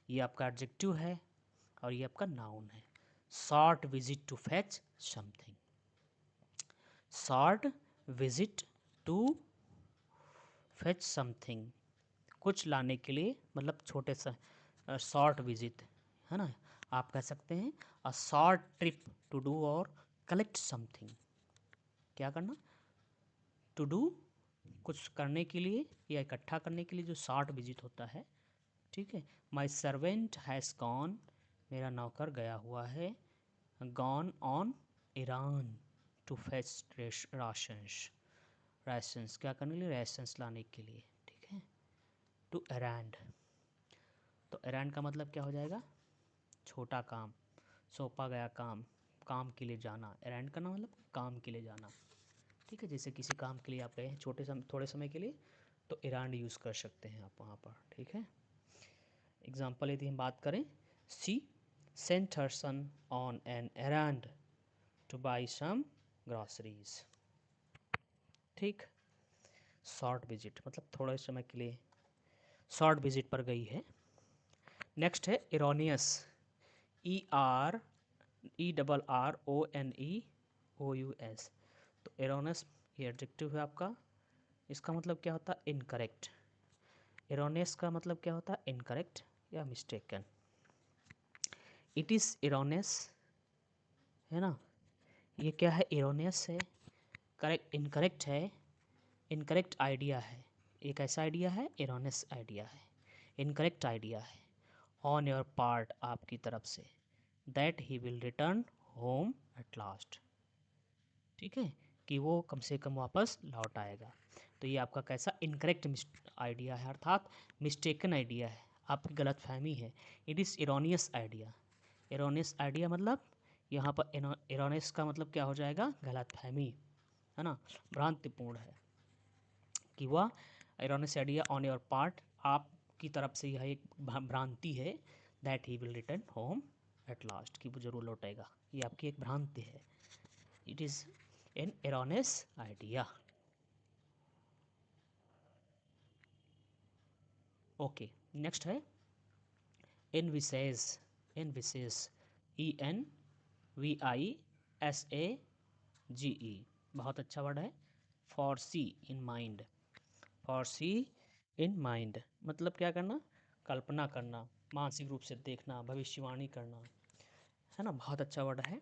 Speaker 1: ये आपका एडजेक्टिव है और ये आपका नाउन है। Short visit to fetch something, short visit to fetch something, कुछ लाने के लिए, मतलब छोटे सा, शॉर्ट विजिट, है ना। आप कह सकते हैं a short trip to do और कलेक्ट समथिंग, क्या करना? टू डू, कुछ करने के लिए या इकट्ठा करने के लिए जो शॉर्ट विजिट होता है, ठीक है। माई सर्वेंट हैज़ गॉन, मेरा नौकर गया हुआ है, gone on errand to fetch rations, rations क्या करने के लिए? राशंस लाने के लिए, ठीक है। टू एरेंड, तो एरेंड का मतलब क्या हो जाएगा? छोटा काम, सौंपा गया काम, काम के लिए जाना। एरेंड का मतलब काम के लिए जाना, ठीक है। जैसे किसी काम के लिए आप गए हैं थोड़े समय के लिए, तो एरांड यूज़ कर सकते हैं आप वहाँ पर, ठीक है। एग्जाम्पल यदि हम बात करें, she sent her son on an errand to buy some groceries. ठीक, शॉर्ट विजिट मतलब थोड़े समय के लिए शॉर्ट विजिट पर गई है। नेक्स्ट है इरोनियस, ERRONEOUS। तो इरोनियस ये एडजेक्टिव है आपका, इसका मतलब क्या होता है? इनकरेक्ट। इरोनियस का मतलब क्या होता है? इनकरेक्ट या मिस्टेकन। इट इज़ इरोनियस है ना, ये क्या है? इरोनियस है, करेक्ट इनकरेक्ट है, इनकरेक्ट आइडिया है। एक ऐसा आइडिया है, इरोनियस आइडिया है, इनकरेक्ट आइडिया है ऑन योर पार्ट, आपकी तरफ से, that he will return home at last. ठीक है, कि वो कम से कम वापस लौट आएगा। तो ये आपका कैसा? इनकरेक्ट आइडिया है, अर्थात मिस्टेकन आइडिया है, आपकी गलत फहमी है। It is erroneous idea. Erroneous idea मतलब यहाँ पर इरोनियस का मतलब क्या हो जाएगा? गलत फहमी, है ना, भ्रांतिपूर्ण है। कि वह erroneous idea on your part, आपकी तरफ से यह एक भ्रांति है, that he will return home at last, कि वो जरूर लौटेगा। ये आपकी एक भ्रांति है। It is an erroneous idea. Okay, next है एनविसेस। एनविसेस, ENVISAGE, बहुत अच्छा वर्ड है। Foresee in mind, foresee in mind मतलब क्या करना? कल्पना करना, मानसिक रूप से देखना, भविष्यवाणी करना, है ना, बहुत अच्छा वर्ड है।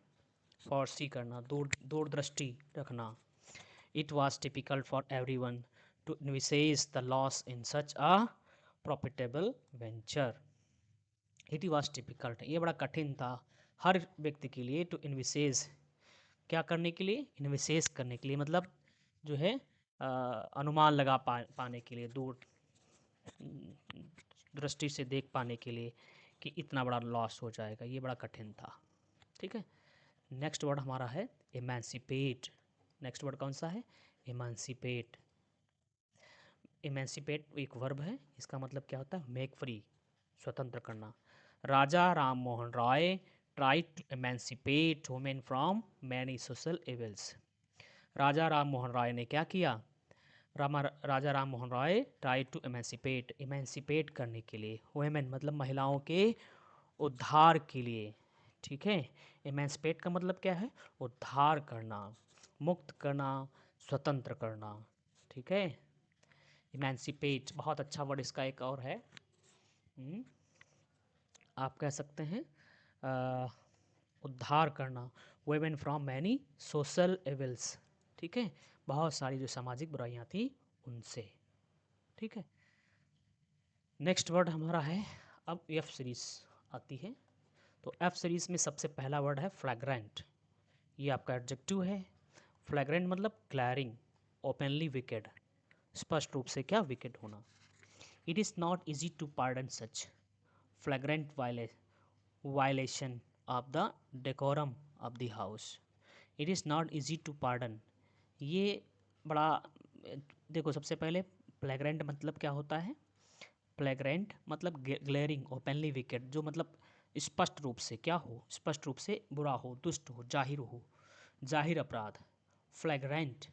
Speaker 1: फॉर सी करना, दूरदृष्टि रखना। It was typical for everyone to envisage the loss in such a profitable venture. It was difficult, ये बड़ा कठिन था हर व्यक्ति के लिए, to envisage क्या करने के लिए? envisage करने के लिए मतलब जो है अनुमान लगा पाने के लिए, दूर दृष्टि से देख पाने के लिए कि इतना बड़ा लॉस हो जाएगा, ये बड़ा कठिन था। ठीक है, नेक्स्ट वर्ड हमारा है एमेंसिपेट। नेक्स्ट वर्ड कौन सा है? एमेंसिपेट। इमेंसिपेट एक वर्ब है, इसका मतलब क्या होता है? मेक फ्री, स्वतंत्र करना। Raja Ram Mohan Roy try to emancipate women from many social evils. Raja Ram Mohan Roy ने क्या किया? Raja Ram Mohan Roy try to emancipate, emancipate करने के लिए, वुमेन मतलब महिलाओं के उद्धार के लिए। ठीक है, इमेंसिपेट का मतलब क्या है? उद्धार करना, मुक्त करना, स्वतंत्र करना। ठीक है, इमेंसिपेट बहुत अच्छा वर्ड, इसका एक और है, आप कह सकते हैं उद्धार करना, women from many social evils. ठीक है, बहुत सारी जो सामाजिक बुराइयां थी उनसे। ठीक है, नेक्स्ट वर्ड हमारा है, अब एफ सीरीज आती है। तो एफ सीरीज में सबसे पहला वर्ड है फ्लैग्रेंट। ये आपका एडजेक्टिव है। फ्लैग्रेंट मतलब क्लैरिंग, ओपनली विकेड, स्पष्ट रूप से क्या? विकेड होना। It is not easy to pardon such flagrant violation of the decorum of the house. It is not easy to pardon। ये बड़ा देखो, सबसे पहले फ्लैग्रेंट मतलब क्या होता है? फ्लैग्रेंट मतलब ग्लेरिंग, ओपनली विकेट, जो मतलब स्पष्ट रूप से क्या हो? स्पष्ट रूप से बुरा हो, दुष्ट हो, जाहिर अपराध, फ्लैग्रेंट।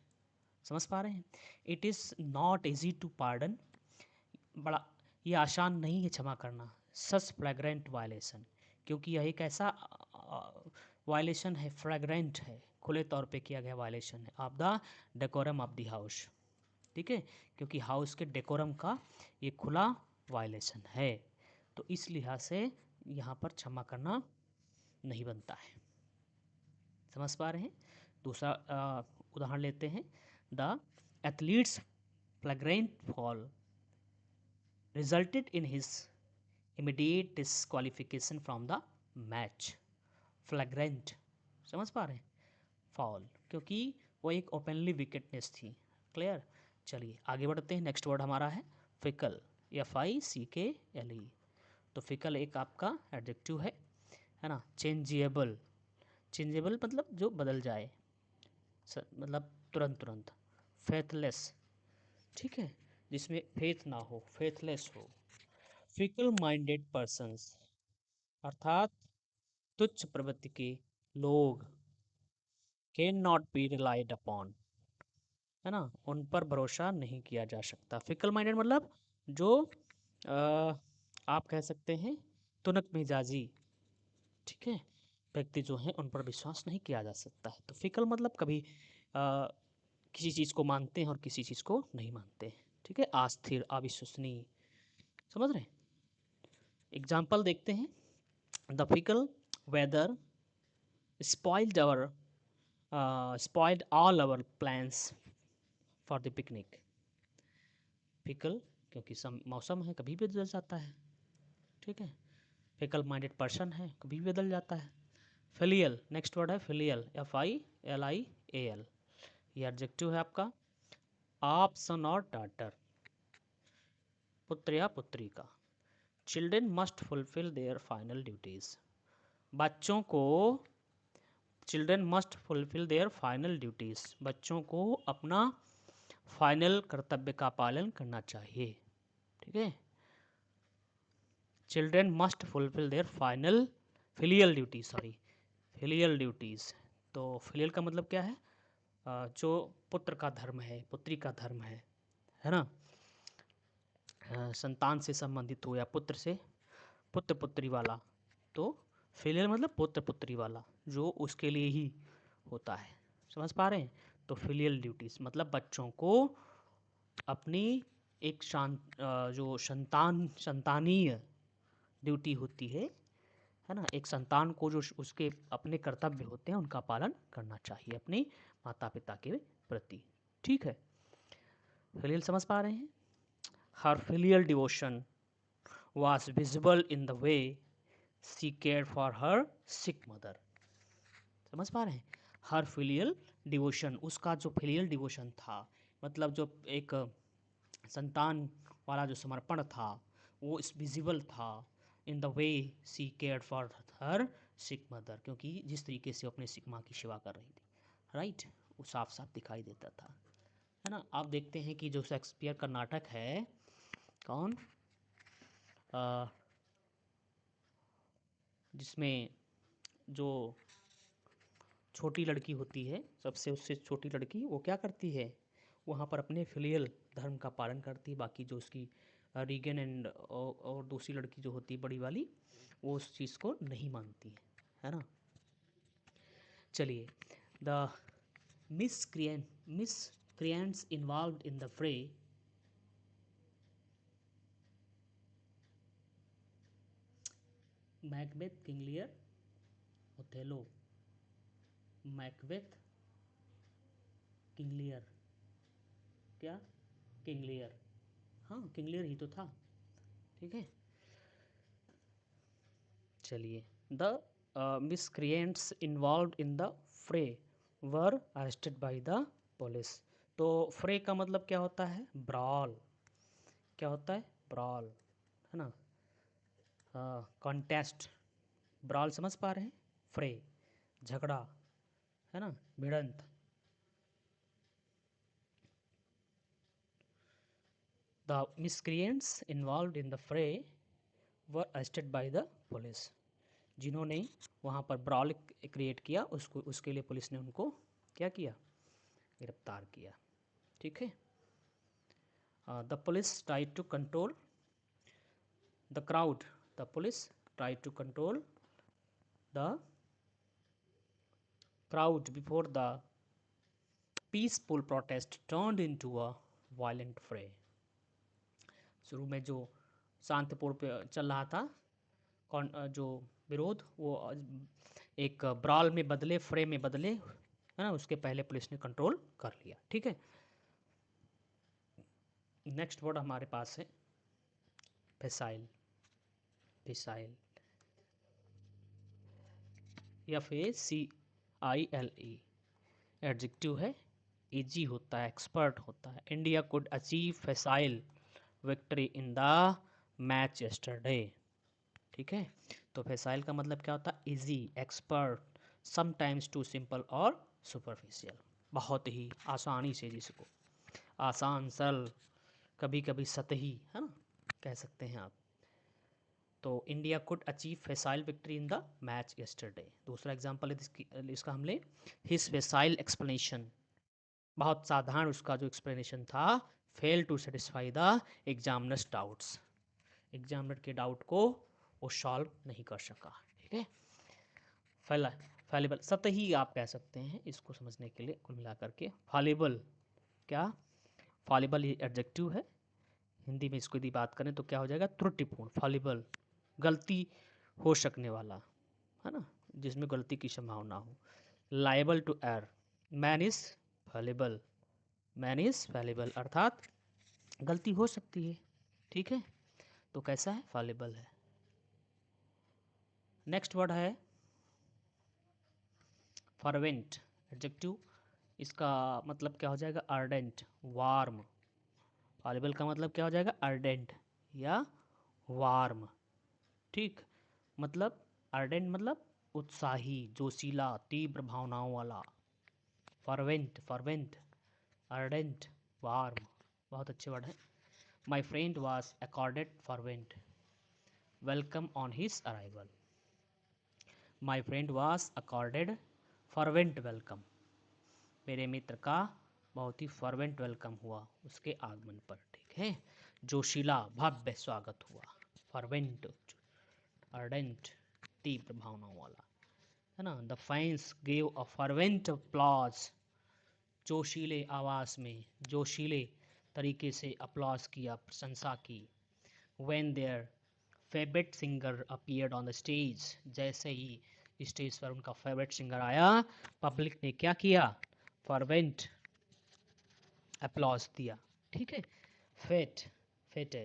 Speaker 1: समझ पा रहे हैं? It is not easy to pardon, बड़ा ये आसान नहीं है क्षमा करना, सच फ्लैग्रेंट वायलेशन, क्योंकि यह एक ऐसा वायलेशन है, फ्लैग्रेंट है, खुले तौर पे किया गया वायलेशन है of the decorum of the house. ठीक है, क्योंकि हाउस के डेकोरम का ये खुला वायलेशन है, तो इस लिहाज से यहाँ पर क्षमा करना नहीं बनता है। समझ पा रहे हैं? दूसरा उदाहरण लेते हैं। The athletes फ्लैग्रेंट fall resulted in his immediate disqualification from the match। फ्लैग्रेंट, समझ पा रहे हैं? फॉल, क्योंकि वो एक ओपनली विकेटनेस थी। क्लियर? चलिए आगे बढ़ते हैं। नेक्स्ट वर्ड हमारा है फिकल, FICKLE। तो फिकल एक आपका एडजेक्टिव है ना। चेंजेबल, चेंजेबल मतलब जो बदल जाए, मतलब तुरंत तुरंत। फेथलेस, ठीक है, जिसमें फेथ ना हो, फेथलेस हो। फिकल माइंडेड पर्सन्स अर्थात तुच्छ प्रवृत्ति के लोग,
Speaker 2: can not be relied upon, है ना, उन पर भरोसा नहीं किया जा सकता। फिकल माइंडेड मतलब जो आप कह सकते हैं तुनक मिजाजी, ठीक है, व्यक्ति जो हैं उन पर विश्वास नहीं किया जा सकता है। तो फिकल मतलब कभी किसी चीज़ को मानते हैं और किसी चीज़ को नहीं मानते हैं, ठीक है, अस्थिर, अविश्वसनीय, समझ रहे हैं। एग्जाम्पल देखते हैं। The fickle weather spoiled our spoiled all our plans for the picnic. Fickle क्योंकि मौसम है, कभी भी बदल जाता है, ठीक है। फिकल माइंडेड पर्सन है, कभी भी बदल जाता है। फिलियल, नेक्स्ट वर्ड है फिलियल, FILIAL, ये एडजेक्टिव है आपका। आप, सन और डॉटर, पुत्र या पुत्री का। Children must fulfil there final duties, बच्चों को, children must fulfil there final duties, बच्चों को अपना फाइनल कर्तव्य का पालन करना चाहिए, ठीक है। Children must fulfil there final filial duties, sorry, filial duties. तो फिलियल का मतलब क्या है? जो पुत्र का धर्म है, पुत्री का धर्म है ना, संतान से संबंधित हो या पुत्र से, पुत्र पुत्री वाला। तो फिलियल मतलब पुत्र पुत्री वाला, जो उसके लिए ही होता है, समझ पा रहे हैं। तो फिलियल ड्यूटीज मतलब बच्चों को अपनी एक जो संतानीय ड्यूटी होती है ना, एक संतान को जो उसके अपने कर्तव्य होते हैं उनका पालन करना चाहिए अपने माता पिता के प्रति, ठीक है। फिलियल समझ पा रहे हैं। Her filial devotion was visible in the way she cared for her sick mother, समझ पा रहे हैं। हर फिलियल डिवोशन, उसका जो फिलियल डिवोशन था, मतलब जो एक संतान वाला जो समर्पण था, वो इस विजिबल था in the way she care for her sick mother, क्योंकि जिस तरीके से वो अपने सिक माँ की सेवा कर रही थी, राइट, वो साफ साफ दिखाई देता था, है ना। आप देखते हैं कि जो शेक्सपियर का नाटक है, कौन, जिसमें जो छोटी लड़की होती है, सबसे उससे छोटी लड़की, वो क्या करती है, वहाँ पर अपने फिलियल धर्म का पालन करती है। बाकी जो उसकी रीगन एंड और दूसरी लड़की जो होती है बड़ी वाली, वो उस चीज़ को नहीं मानती है ना। चलिए, the miscreants involved in the fray Macbeth, King Lear, Othello, Macbeth, King Lear, क्या, किंग लियर, हाँ किंग लियर ही तो था, ठीक है। चलिए, the miscreants involved in the fray were arrested by the police। तो फ्रे का मतलब क्या होता है? ब्रॉल, क्या होता है? ब्रॉल, है ना, कॉन्टेस्ट, ब्रॉल समझ पा रहे हैं, फ्रे झगड़ा, है ना, भिड़ंत। The miscreants involved in the fray were arrested by the police, जिन्होंने वहाँ पर ब्रॉल क्रिएट किया, उसको, उसके लिए पुलिस ने उनको क्या किया? गिरफ्तार किया, ठीक है। The police tried to control the crowd, the police tried to control the crowd before the peaceful protest turned into a violent fray। शुरू में जो शांतिपूर्ण चल रहा था, जो विरोध, वो एक ब्राल में बदले, फ्रे में बदले, है ना, उसके पहले पुलिस ने कंट्रोल कर लिया, ठीक है। नेक्स्ट वर्ड हमारे पास है फेसाइल, फेसाइल, FACILE, एडजेक्टिव है, इजी होता है, एक्सपर्ट होता है। India could achieve facile victory in the match yesterday, ठीक है। तो फेसाइल का मतलब क्या होता है? Easy, expert, sometimes too simple और सुपरफिशियल, बहुत ही आसानी से, जिसको आसान, सरल, कभी कभी सतही, है ना, कह सकते हैं आप। तो India could achieve facile victory in the match yesterday. दूसरा एग्जाम्पल है इसका हम ले, हिज फेसाइल एक्सप्लेनेशन, बहुत साधारण उसका जो एक्सप्लेनेशन था, fail to satisfy the examiners doubts, examiner के डाउट को वो सॉल्व नहीं कर सका। ठीक है, फैलेबल सतही आप कह सकते हैं इसको समझने के लिए, कुल मिलाकर के फॉलेबल, क्या फॉलेबल ये एडजेक्टिव है, हिंदी में इसको यदि बात करें तो क्या हो जाएगा, त्रुटिपूर्ण, फॉलेबल, गलती हो सकने वाला, है ना, जिसमें गलती की संभावना हो। Liable to error, man is fallible, man is fallible अर्थात गलती हो सकती है। ठीक है, तो कैसा है, फॉलेबल है। नेक्स्ट वर्ड है फर्वेंट, एडजेक्टिव, इसका मतलब क्या हो जाएगा, अर्डेंट, वार्म। फॉलेबल का मतलब क्या हो जाएगा, अर्डेंट या वार्म। ठीक, मतलब अर्डेंट मतलब उत्साही, जोशीला, तीव्र भावनाओं वाला। फर्वेंट, फर्वेंट, अर्डेंट, वार्म, बहुत अच्छे वर्ड हैं। My friend was accorded fervent welcome on his arrival. My friend was accorded fervent welcome, मेरे मित्र का बहुत ही फर्वेंट वेलकम हुआ उसके आगमन पर। ठीक है, जोशीला, भव्य स्वागत हुआ। फर्वेंट, अर्डेंट, तीव्र भावनाओं वाला, है ना। The fans gave a fervent applause, जोशीले आवाज में, जोशीले तरीके से अप्लॉज किया, प्रशंसा की। When their favourite singer appeared on the stage, जैसे ही स्टेज पर उनका फेवरेट सिंगर आया, पब्लिक ने क्या किया, फर्वेंट अप्लॉज दिया। ठीक है, फेट, फेटे,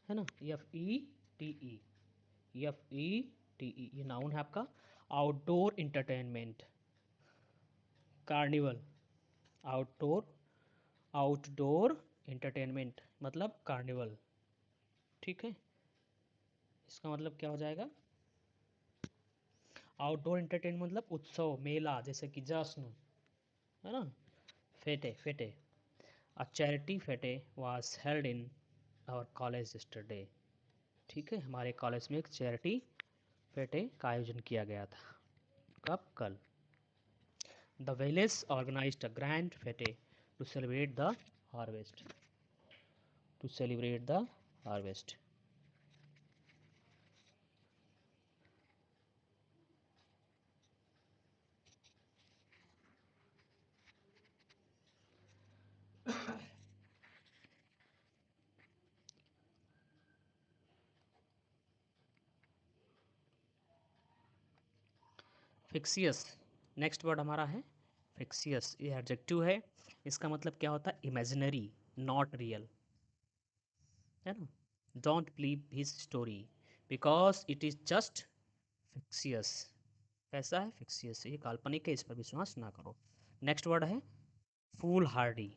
Speaker 2: है ना, F E T E, F E T E, ये नाउन है आपका। Outdoor entertainment, carnival, outdoor, outdoor entertainment मतलब कार्निवल। ठीक है, इसका मतलब क्या हो जाएगा, आउटडोर इंटरटेनमेंट मतलब उत्सव, मेला, जैसे कि जश्न, है ना। Fete, fete, a charity fete was held in our college yesterday. ठीक है, हमारे कॉलेज में एक चैरिटी फेटे का आयोजन किया गया था। कब, कल। The village organised a grand fete to celebrate the harvest, to celebrate the harvest. Factious, next word हमारा है फिक्सियस, ये एडजेक्टिव है, इसका मतलब क्या होता है, इमेजिनरी, नॉट रियल, है ना। Don't believe his story because it is just फिक्सियस, कैसा है, फिक्सियस, ये काल्पनिक है, इस पर विश्वास ना करो। नेक्स्ट वर्ड है फूल हार्डी,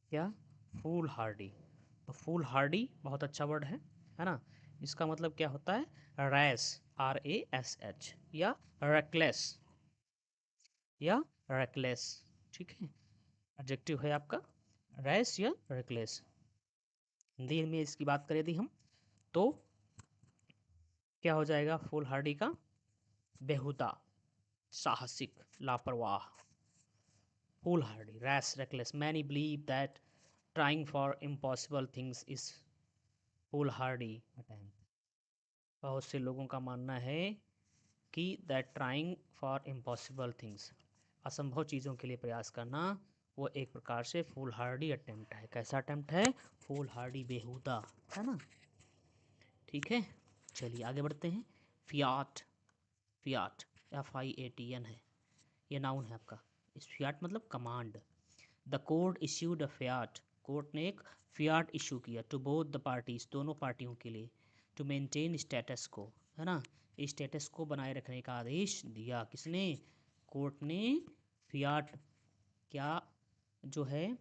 Speaker 2: क्या, फूल हार्डी। तो फूल हार्डी बहुत अच्छा वर्ड है ना। इसका मतलब क्या होता है, rash, R A S H, या रेकलेस, या रेकलेस। ठीक है, एडजेक्टिव है आपका रैश या रेकलेस। हिंदी में इसकी बात करें यदि हम, तो क्या हो जाएगा फूल हार्डी का, बेहुदा, साहसिक, लापरवाह। Foolhardy, rash, reckless, many believe that trying for impossible things is foolhardy attempt. बहुत से लोगों का मानना है कि that trying for impossible things, असंभव चीज़ों के लिए प्रयास करना, वो एक प्रकार से फूल हार्डी अटेम्प्ट है। कैसा अटेम्प्ट है, फूल हार्डी, बेहुदा, है ना। ठीक है, चलिए आगे बढ़ते हैं। Fiat, fiat, F I A T N है, ये नाउन है आपका। इस फियाट मतलब command. The court issued a fiat, court ने एक फियाट इशू किया, टू बोथ द पार्टीज, दोनों पार्टियों के लिए, टू मेंटेन स्टेटस को, है ना, स्टेटस को बनाए रखने का आदेश दिया। किसने, कोर्ट ने फियाट, क्या जो है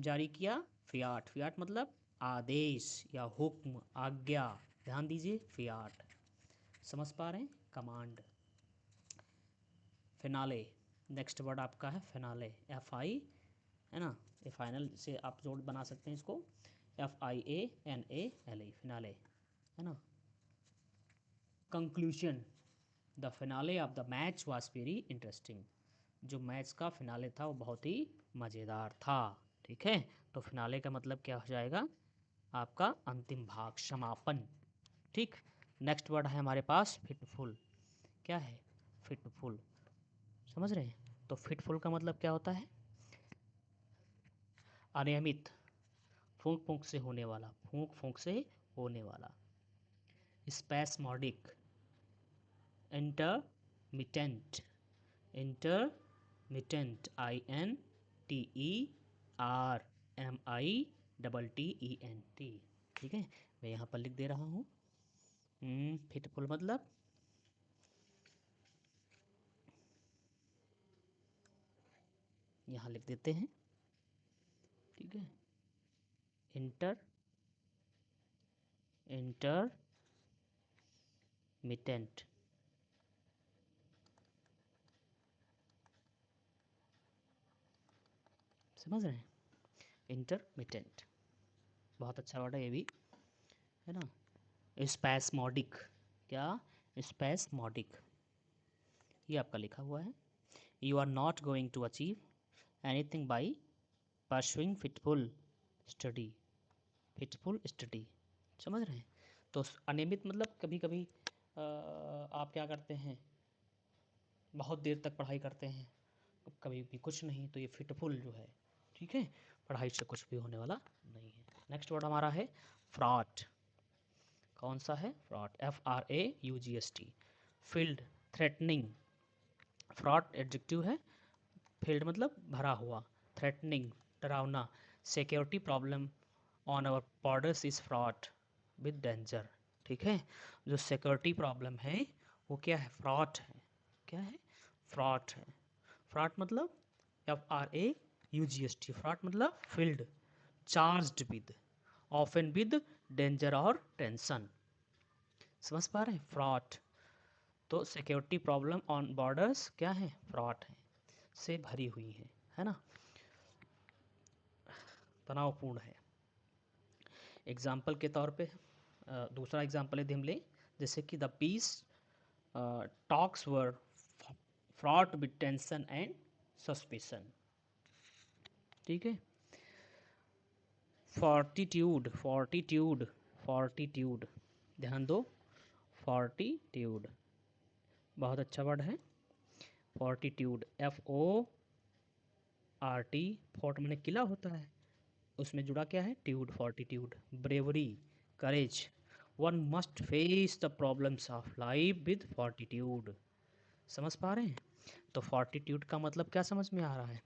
Speaker 2: जारी किया, फियाट, फियाट मतलब आदेश या हुक्म, आज्ञा, ध्यान दीजिए, फियाट, समझ पा रहे हैं, कमांड। फिनाले, नेक्स्ट वर्ड आपका है फिनाले, एफ आई, है ना, ये फाइनल से आप जोड़ बना सकते हैं इसको, F I A N A L A, finale, है ना। Conclusion, the finale of the match was very interesting. जो मैच का फिनाले था वो बहुत ही मज़ेदार था। ठीक है, तो फिनाले का मतलब क्या हो जाएगा, आपका अंतिम भाग, समापन। ठीक, नेक्स्ट वर्ड है हमारे पास फिटफुल। क्या है फिटफुल, समझ रहे हैं? तो फिटफुल का मतलब क्या होता है, अनियमित, फूंक फूंक से होने वाला, फूंक फूंक से होने वाला। Spasmodic, intermittent, intermittent, INTERMITTENT। ठीक है, मैं यहाँ पर लिख दे रहा हूँ। फिटफुल मतलब यहाँ लिख देते हैं। ठीक है, इंटरमिटेंट, समझ रहे हैं? इंटरमिटेंट बहुत अच्छा वर्ड है ये भी, है ना। स्पैस्मोडिक, क्या, स्पैस्मोडिक, ये आपका लिखा हुआ है। You are not going to achieve anything by pursuing fitful study, fitful study, समझ रहे हैं? तो अनियमित मतलब कभी कभी आप क्या करते हैं, बहुत देर तक पढ़ाई करते हैं, कभी भी कुछ नहीं, तो ये फिटफुल जो है, ठीक है, पढ़ाई से कुछ भी होने वाला नहीं है। नेक्स्ट वर्ड हमारा है फ्रॉड। कौन सा है, fraught, FRAUGST, filled, threatening. Fraught adjective है, फील्ड मतलब भरा हुआ, थ्रेटनिंग, डरावना, security problem on our borders is fraught with danger. ठीक है, जो सिक्योरिटी प्रॉब्लम है वो क्या है, फ्रॉड है। क्या है, फ्रॉड है। फ्रॉड मतलब FRAUGST, फ्रॉड मतलब field, charged with, often with danger और टेंशन। समझ पा रहे हैं, फ्रॉड। तो सिक्योरिटी प्रॉब्लम ऑन बॉर्डर्स क्या है, फ्रॉड है, से भरी हुई है ना, तनावपूर्ण है। एग्जाम्पल के तौर पे दूसरा एग्जाम्पल यदि हम लें, जैसे कि the peace talks were fraught with tension and suspicion. ठीक है, फोर्टिट्यूड, फोर्टिट्यूड, फोर्टिट्यूड, ध्यान दो, फोर्टिट्यूड बहुत अच्छा वर्ड है। फोर्टिट्यूड, FORT, फोर्ट मैंने किला होता है, उसमें जुड़ा क्या है, tude, fortitude, bravery, courage. One must face the problems of life with fortitude. समझ पा रहे हैं? तो फोर्टिट्यूड का मतलब क्या समझ में आ रहा है,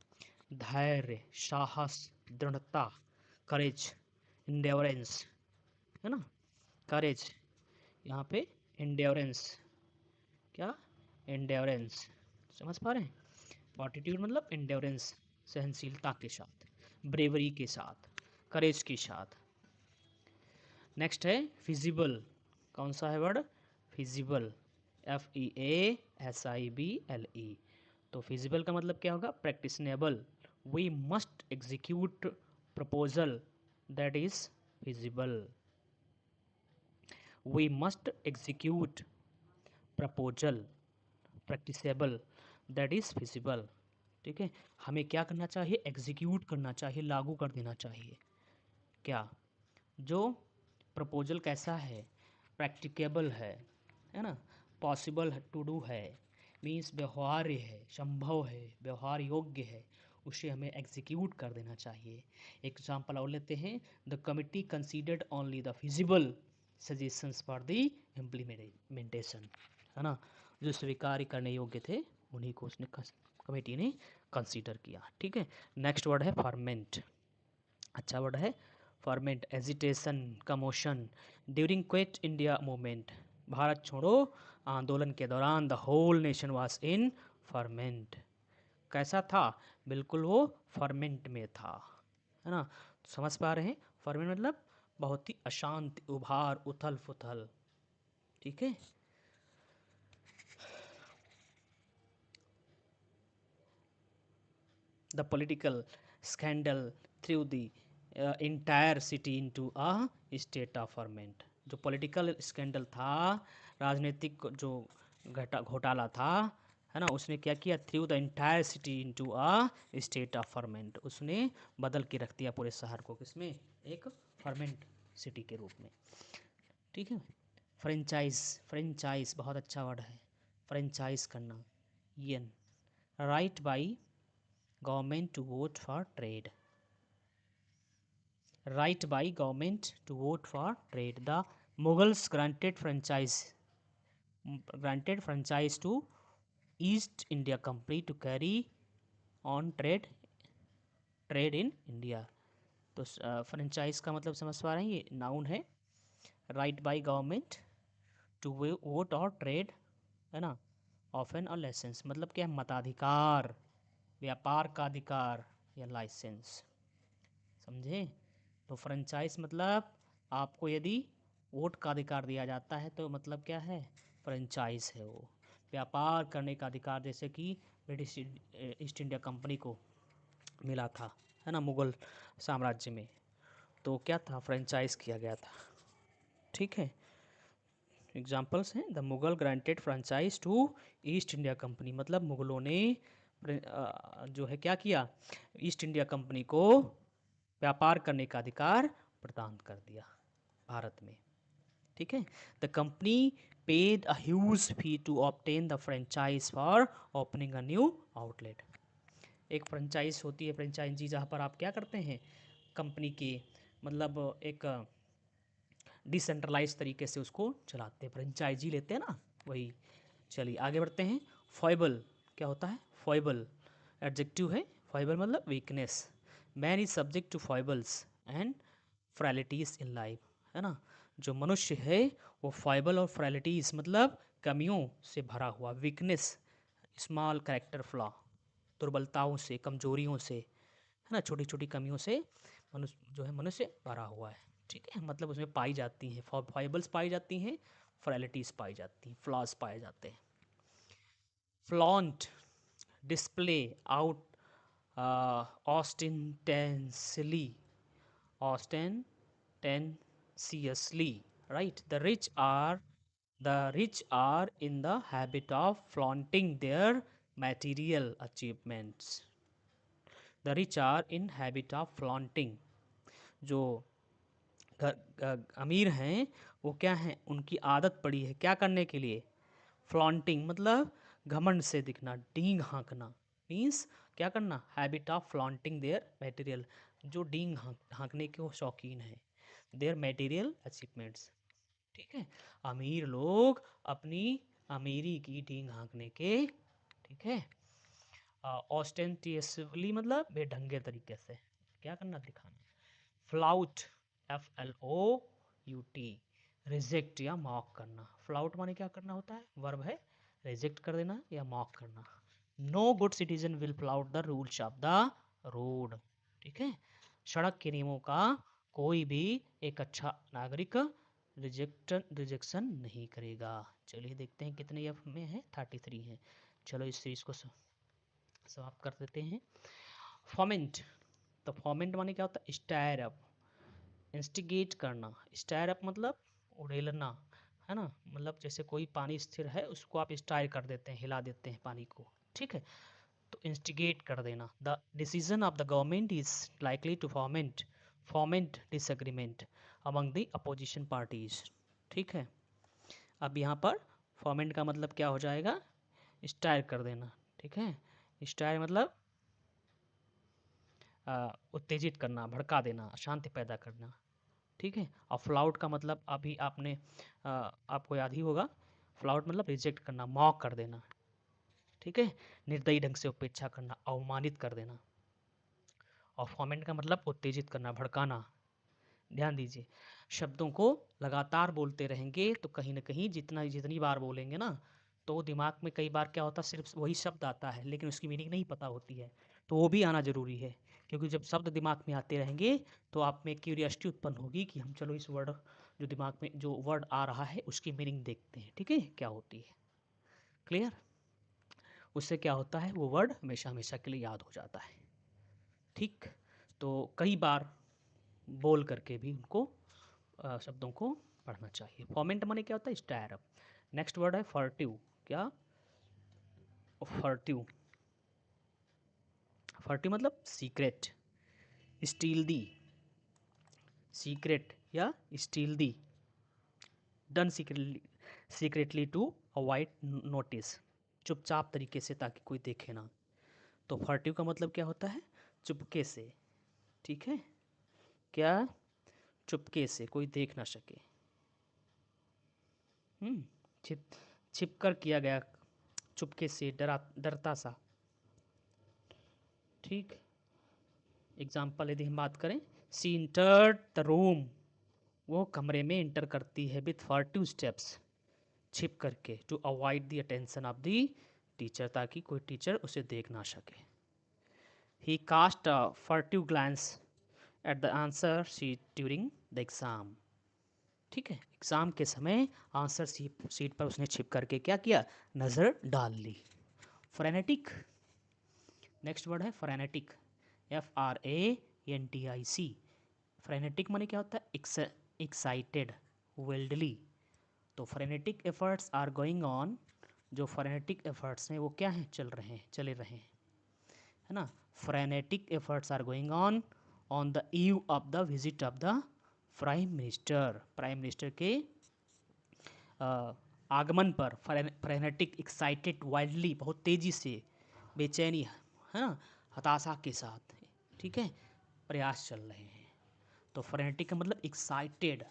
Speaker 2: धैर्य, साहस, दृढ़ता, करेज, इंड्योरेंस, है ना, करेज, यहाँ पे इंड्योरेंस, क्या, इंड्योरेंस, समझ पा रहे हैं? फॉर्टिट्यूड मतलब इंड्योरेंस, सहनशीलता के साथ, ब्रेवरी के साथ, करेज के साथ। नेक्स्ट है फिजिबल। कौन सा है वर्ड, फिजिबल, FEASIBLE। तो फिजिबल का मतलब क्या होगा, practicable. We must execute proposal that is feasible. We must execute proposal practicable that is feasible. ठीक है, हमें क्या करना चाहिए, एग्जीक्यूट करना चाहिए, लागू कर देना चाहिए। क्या, जो प्रपोजल कैसा है, प्रैक्टिकेबल है ना, पॉसिबल टू डू है, मीन्स व्यवहार्य है, संभव है, व्यवहार योग्य है, उसे हमें एग्जीक्यूट कर देना चाहिए। एग्जाम्पल और लेते हैं, the committee considered only the feasible suggestions for the implementation, है ना, जो स्वीकार करने योग्य थे उन्हीं को उसने कमेटी ने कंसीडर किया। ठीक है, नेक्स्ट वर्ड है फर्मेंट। अच्छा वर्ड है ferment, agitation, commotion, during quit India movement, भारत छोड़ो आंदोलन के दौरान the whole nation was in ferment. कैसा था, बिल्कुल वो फर्मेंट में था, है ना। समझ पा रहे हैं, फर्मेंट मतलब बहुत ही अशांत, उभार, उथल पुथल। ठीक है, the political scandal threw the entire city into a state of ferment। जो पॉलिटिकल स्कैंडल था, राजनीतिक जो घोटाला था, है ना, उसने क्या किया, through the entire city into a state of ferment, उसने बदल के रख दिया पूरे शहर को किसमें, एक फर्मेंट सिटी के रूप में। ठीक है। फ्रेंचाइज, फ्रेंचाइज बहुत अच्छा वर्ड है, फ्रेंचाइज करना, an right by government to vote for trade, right by government to vote for trade. The Mughals granted franchise to East India Company to carry on trade in India. तो franchise का मतलब समझ पा रहे हैं, ये noun है, right by government to vote और ट्रेड, है ना, ऑफ एन और लाइसेंस, मतलब क्या है, मताधिकार, व्यापार का अधिकार या लाइसेंस, समझे। तो फ्रेंचाइज मतलब आपको यदि वोट का अधिकार दिया जाता है तो मतलब क्या है, फ्रेंचाइज है वो, व्यापार करने का अधिकार, जैसे कि ब्रिटिश ईस्ट इंडिया कंपनी को मिला था, है ना, मुग़ल साम्राज्य में, तो क्या था, फ्रेंचाइज किया गया था। ठीक है। एग्जाम्पल्स हैं, the Mughal granted franchise to East India company, मतलब मुग़लों ने जो है क्या किया, ईस्ट इंडिया कंपनी को व्यापार करने का अधिकार प्रदान कर दिया भारत में। ठीक है। The company paid a huge fee to obtain the franchise for opening a new outlet. एक फ्रेंचाइज होती है, फ्रेंचाइजी, जहाँ पर आप क्या करते हैं, कंपनी के मतलब एक डिसेंट्रलाइज तरीके से उसको चलाते हैं, फ्रेंचाइजी लेते हैं ना, वही। चलिए आगे बढ़ते हैं। फॉइबल क्या होता है, फॉइबल एडजेक्टिव है, फॉइबल मतलब weakness, man is subject to foibles and frailties in life, है ना, जो मनुष्य है वो फॉइबल और फ्रैलिटीज मतलब कमियों से भरा हुआ, वीकनेस, स्मॉल कैरेक्टर फ्लॉ, दुर्बलताओं से, कमजोरियों से, है ना, छोटी छोटी कमियों से मनुष्य जो है, मनुष्य भरा हुआ है। ठीक है, मतलब उसमें पाई जाती हैं, फॉइबल्स पाई जाती हैं, फ्रैलिटीज पाई जाती हैं, फ्लॉज पाए जाते हैं। Flaunt, display out, ostentatiously, ostentiously, right? The rich are in the habit of flaunting their material achievements. The rich are in habit of flaunting. जो अमीर हैं वो क्या हैं, उनकी आदत पड़ी है क्या करने के लिए, फ्लॉन्टिंग मतलब घमंड से दिखना, डींग हाँकना, मीन्स क्या करना, habit of flaunting their material, जो डींग हाँकने के वो शौकीन हैं, देयर मटेरियल अचीवमेंट्स। ठीक है, अमीर लोग अपनी अमीरी की डींग हाँकने के, ठीक है, ऑस्टेंटियसली मतलब बेढंगे तरीके से क्या करना, दिखाना। फ्लाउट, FLOUT, रिजेक्ट या मॉक करना, फ्लाउट माने क्या करना होता है, वर्ब है, रिजेक्ट कर देना या मॉक करना। No good citizen will flout the rules of the road. ठीक है, सड़क के नियमों का कोई भी एक अच्छा नागरिक रिजेक्शन नहीं करेगा। चलिए देखते हैं कितने एफ में है, 33 है। चलो इस सीरीज को समाप्त कर देते हैं। फॉमेंट, तो फॉमेंट माने क्या होता है, स्टायर अप, इंस्टिगेट करना, स्टायर अप मतलब उड़ेलना, है ना, मतलब जैसे कोई पानी स्थिर है उसको आप स्टायर कर देते हैं, हिला देते हैं पानी को। ठीक है, तो इंस्टिगेट कर देना। The decision of the government is likely to ferment disagreement among the opposition parties. ठीक है, अब यहाँ पर फॉर्मेंट का मतलब क्या हो जाएगा, स्टायर कर देना। ठीक है, स्टायर मतलब उत्तेजित करना, भड़का देना, अशांति पैदा करना। ठीक है, और फ्लाउट का मतलब अभी आपको याद ही होगा, फ्लाउट मतलब रिजेक्ट करना, मॉक कर देना। ठीक है, निर्दयी ढंग से उपेक्षा करना, अवमानित कर देना। और फॉर्मेंट का मतलब उत्तेजित करना, भड़काना। ध्यान दीजिए, शब्दों को लगातार बोलते रहेंगे तो कहीं ना कहीं जितनी बार बोलेंगे ना, तो दिमाग में कई बार क्या होता है, सिर्फ वही शब्द आता है लेकिन उसकी मीनिंग नहीं पता होती है, तो वो भी आना ज़रूरी है। क्योंकि जब शब्द दिमाग में आते रहेंगे तो आप में क्यूरियोसिटी उत्पन्न होगी कि हम चलो इस वर्ड, जो दिमाग में जो वर्ड आ रहा है उसकी मीनिंग देखते हैं, ठीक है, क्या होती है। क्लियर, उससे क्या होता है, वो वर्ड हमेशा हमेशा के लिए याद हो जाता है। ठीक, तो कई बार बोल करके भी उनको शब्दों को पढ़ना चाहिए। फॉर्मेंट माने क्या होता है? Stair up. नेक्स्ट वर्ड है फर्टिव। क्या? फर्टिव। फर्टिव मतलब सीक्रेट, स्टील दी, सीक्रेट या stealthy, done secretly to avoid notice, चुपचाप तरीके से ताकि कोई देखे ना। तो फर्टिव का मतलब क्या होता है? चुपके से, ठीक है, क्या? चुपके से, कोई देख ना सके। छिप छिप कर किया गया, चुपके से, डरता सा, ठीक। एग्जाम्पल यदि हम बात करें, सी इंटर्ड द रूम, वो कमरे में इंटर करती है विथ फर्टिव स्टेप्स, छिप करके, to avoid the attention of the teacher, ताकि कोई टीचर उसे देख ना सके। He cast a furtive glance at the answer sheet during the exam, ठीक है, एग्जाम के समय आंसर शीट पर उसने छिप करके क्या किया? नज़र डाल ली। फ्रेनेटिक, नेक्स्ट वर्ड है फ्रेनेटिक, FRANTIC। फ्रेनेटिक माने क्या होता है? एक्साइटेड, विल्डली। तो फ्रेनेटिक एफर्ट्स आर गोइंग ऑन, जो फ्रेनेटिक एफर्ट्स हैं वो क्या हैं? चले रहे हैं, है ना। Frenetic efforts are going on the eve of the visit of the prime minister, prime minister के आगमन पर। फ्रेनेटिक, एक्साइटेड, वाइल्डली, बहुत तेज़ी से, बेचैनी, है ना, हताशा के साथ, ठीक है, प्रयास चल रहे हैं। तो फ्रेनेटिक का मतलब एक्साइटेड,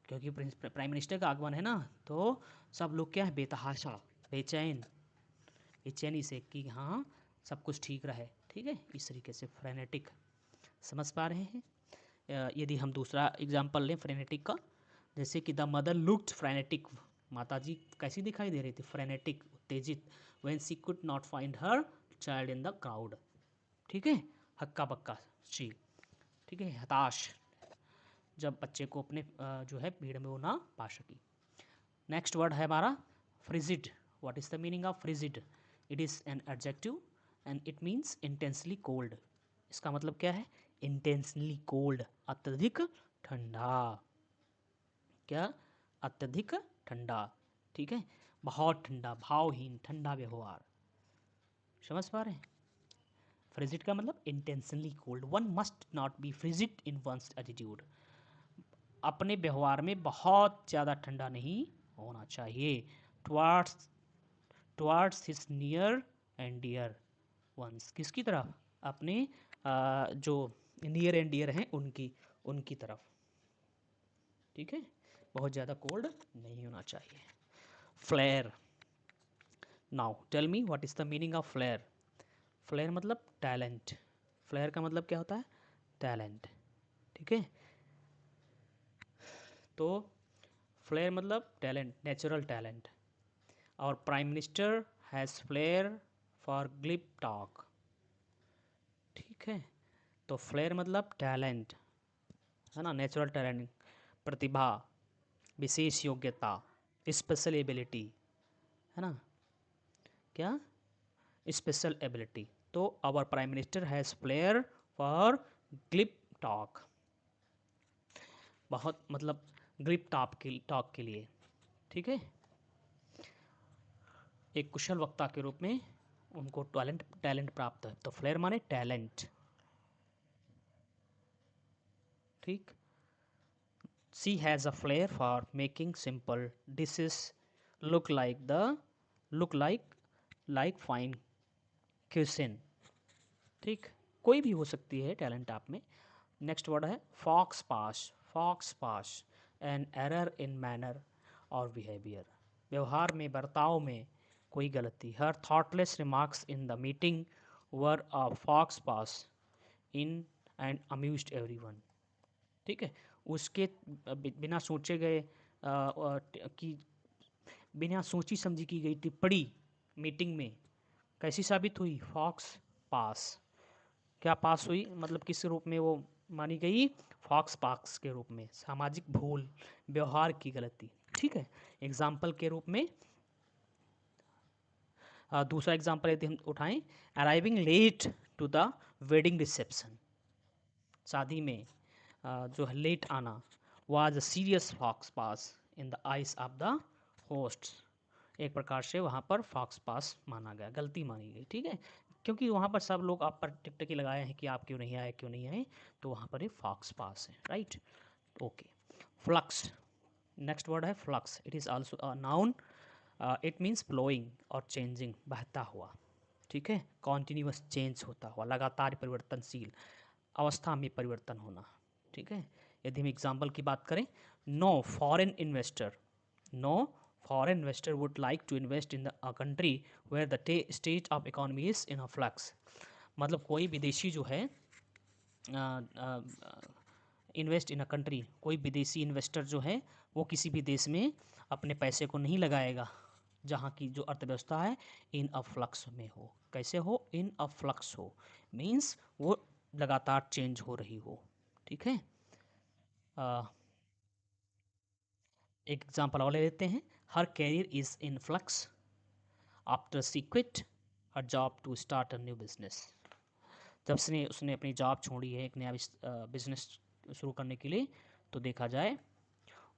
Speaker 2: क्योंकि प्राइम मिनिस्टर का आगमन है ना, तो सब लोग क्या है? बेतहाशा, बेचैन, बेचैनी से कि हाँ सब कुछ ठीक रहे, ठीक है, इस तरीके से फ्रेनेटिक। समझ पा रहे हैं? यदि हम दूसरा एग्जाम्पल लें फ्रेनेटिक का, जैसे कि द मदर लुक्ड फ्रेनेटिक, माताजी कैसी दिखाई दे रही थी? फ्रेनेटिक, उत्तेजित, when she could not find her child in the crowd, ठीक है, हक्का बक्का शी, ठीक है, हताश, जब बच्चे को अपने जो है भीड़ में वो ना पा सकी। नेक्स्ट वर्ड है हमारा frigid. What is the meaning of frigid? It is an adjective and it means intensely cold. इसका मतलब क्या है? इंटेंसली कोल्ड, अत्यधिक ठंडा, क्या? अत्यधिक ठंडा, ठीक है, बहुत ठंडा, भावहीन, ठंडा व्यवहार। समझ पा रहे हैं? फ्रिजिड का मतलब intensely cold. One must not be frigid in one's attitude, अपने व्यवहार में बहुत ज़्यादा ठंडा नहीं होना चाहिए। Towards towards his near and dear ones, किसकी तरफ? अपने जो नियर एंड डियर हैं उनकी तरफ, ठीक है, बहुत ज़्यादा कोल्ड नहीं होना चाहिए। Flair. Now tell me what is the meaning of flair? Flair मतलब टैलेंट। फ्लेयर का मतलब क्या होता है? टैलेंट, ठीक है। तो फ्लेयर मतलब टैलेंट, नेचुरल टैलेंट। और prime minister has flair for glib talk, ठीक है। तो फ्लेयर मतलब टैलेंट, है ना, नेचुरल टैलेंट, प्रतिभा, विशेष योग्यता, स्पेशल एबिलिटी, है ना, क्या? Special ability. तो our prime minister has flair for glib talk, बहुत मतलब ग्लिप टॉक के लिए, ठीक है, एक कुशल वक्ता के रूप में उनको टैलेंट प्राप्त है। तो फ्लेयर माने टैलेंट, ठीक। She has a flair for making simple dishes look like fine cuisine, ठीक, कोई भी हो सकती है टैलेंट आप में। नेक्स्ट वर्ड है faux pas. Faux pas, an error in manner और बिहेवियर, व्यवहार में, बर्ताव में कोई गलती। Her thoughtless remarks in the meeting were a faux pas in and amused everyone, ठीक है, उसके बिना सोचे गए कि बिना सोची समझी की गई टिप्पणी मीटिंग में कैसी साबित हुई? फॉक्स पास। क्या पास हुई? मतलब किस रूप में वो मानी गई? फॉक्स पास के रूप में, सामाजिक भूल, व्यवहार की गलती, ठीक है। एग्जाम्पल के रूप में दूसरा एग्जाम्पल यदि हम उठाएं, arriving late to the wedding reception, शादी में जो है लेट आना, was a serious fox pass in the eyes of the hosts. एक प्रकार से वहाँ पर फॉक्स पास माना गया, गलती मानी गई, ठीक है, क्योंकि वहाँ पर सब लोग आप पर टिकटकी लगाए हैं कि आप क्यों नहीं आए, क्यों नहीं आए, तो वहाँ पर ये फॉक्स पास है, right. Okay, flux, next word है flux. It is also a noun, it means flowing और चेंजिंग, बहता हुआ, ठीक है, कॉन्टीन्यूअस चेंज होता हुआ, लगातार परिवर्तनशील अवस्था में परिवर्तन होना, ठीक है। यदि हम एग्जाम्पल की बात करें, no foreign investor, no foreign investor would like to invest in a country where the state of economy is in a flux. मतलब कोई विदेशी जो है इन्वेस्ट इन अ कंट्री, कोई विदेशी इन्वेस्टर जो है वो किसी भी देश में अपने पैसे को नहीं लगाएगा जहाँ की जो अर्थव्यवस्था है इन अ फ्लक्स में हो। कैसे हो? इन अ फ्लक्स हो, मीन्स वो लगातार चेंज हो रही हो, ठीक है। एक एग्जाम्पल और ले लेते हैं, her career is in flux after she quit her job to start a new business. जब से उसने अपनी जॉब छोड़ी है एक नया बिजनेस शुरू करने के लिए, तो देखा जाए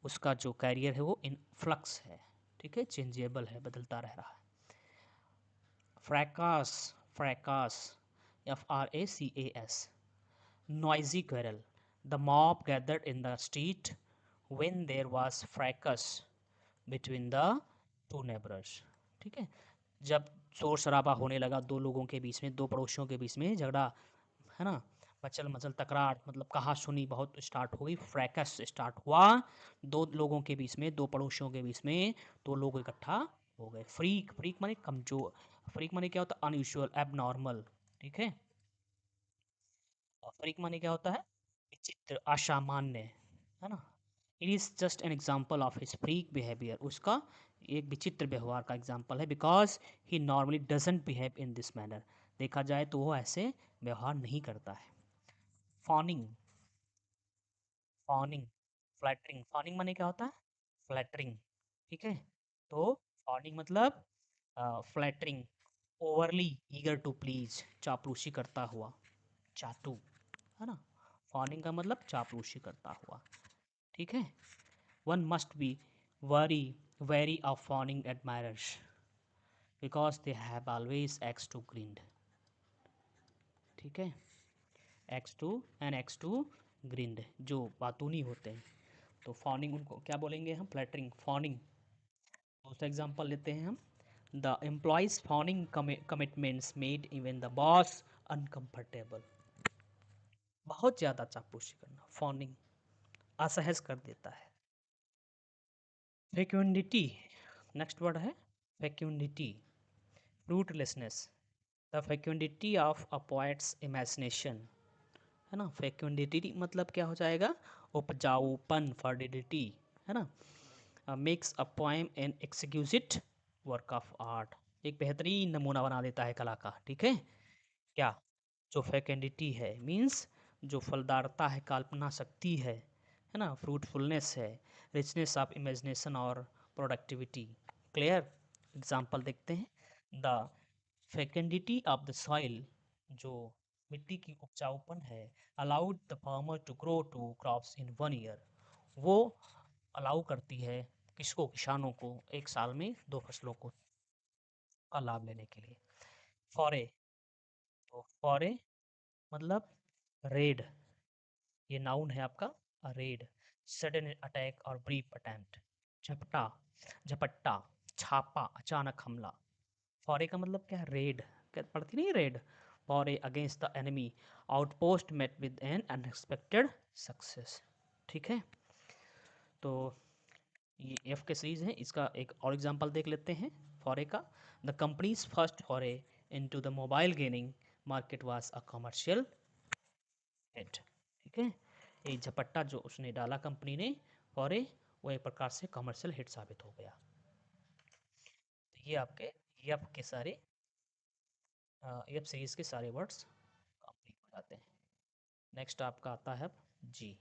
Speaker 2: उसका जो कैरियर है वो इन फ्लक्स है, ठीक है, चेंजेबल है, बदलता रह रहा है। फ्रैकास, फ्रैकास, FRACAS, noisy quarrel, the mob gathered in the street when there was fracas between the two neighbors, ठीक है, जब शोर शराबा होने लगा दो लोगों के बीच में, दो पड़ोसियों के बीच में झगड़ा, है ना, मचल मचल तकरार, मतलब कहा सुनी बहुत स्टार्ट हो गई, फ्रैकस स्टार्ट हुआ दो लोगों के बीच में, दो पड़ोसियों के बीच में, तो लोग इकट्ठा हो गए। फ्रीक, फ्रीक माने कमजोर, फ्रीक माने क्या होता है? अनयूजुअल, एबनॉर्मल, ठीक है। फ्रीक माने क्या होता है? विचित्र, असामान्य, है ना। It is just an example of his freak behaviour, उसका एक विचित्र व्यवहार का एग्जाम्पल है, because he normally doesn't behave in this manner, देखा जाए तो वो ऐसे व्यवहार नहीं करता है। फॉनिंग, फॉनिंग, फ्लैटरिंग, फॉनिंग माने क्या होता है? फ्लैटरिंग, ठीक है। तो फॉनिंग मतलब flattering, overly eager to please, चापलूसी करता हुआ, चाटू, है ना। फॉनिंग का मतलब चापलूसी करता हुआ, ठीक है। One must be wary very of fawning admirers because they have always axe to grind, ठीक है। एक्स टू ग्रिंड, जो बातूनी होते हैं, तो फॉनिंग उनको क्या बोलेंगे हम? Flattering, fawning. दूसरा एग्जांपल लेते हैं हम, the employees fawning commitments made even the boss uncomfortable, बहुत ज़्यादा चापलूसी करना, फॉनिंग, असहज कर देता है। फेक्यूंडिटी, नेक्स्ट वर्ड है fecundity, fruitlessness, the fecundity of a poet's imagination, है ना। फेक्यूंडिटी मतलब क्या हो जाएगा? उपजाऊपन, फर्टिलिटी, है ना। Makes a poem an exquisite work of art, एक बेहतरीन नमूना बना देता है कला का, ठीक है। क्या? जो फेकेंडिटी है मीन्स जो फलदारता है, कल्पना शक्ति है ना, फ्रूटफुलनेस है, रिचनेस ऑफ इमेजिनेशन और प्रोडक्टिविटी। क्लियर? एग्जाम्पल देखते हैं, the fecundity of the soil, जो मिट्टी की उपजाऊपन है, allowed the farmer to grow two crops in 1 year, वो अलाउ करती है किसको? किसानों को एक साल में 2 फसलों को का लाभ लेने के लिए। फॉरे, तो फॉरे मतलब रेड, ये नाउन है आपका, रेड, सडन अटैक और ब्रीफ अटेम्प्ट। झपटा, झपट्टा, छापा, अचानक हमला। फॉरे का मतलब क्या है? रेड, क्या पढ़ती नहीं raid? Foray against the enemy, outpost met with an unexpected success, ठीक है। तो ये एफ के सीरीज है, इसका एक और एग्जांपल देख लेते हैं फॉरे का। The company's first foray into the mobile gaming market was a commercial hit, ठीक है। ये झपट्टा जो उसने डाला कंपनी ने फॉरे, वो एक प्रकार से कमर्शियल हिट साबित हो गया। तो ये आपके एफ के सारे एफ सीरीज के सारे वर्ड्स कंप्लीट हो जाते हैं। नेक्स्ट आपका आता है जी।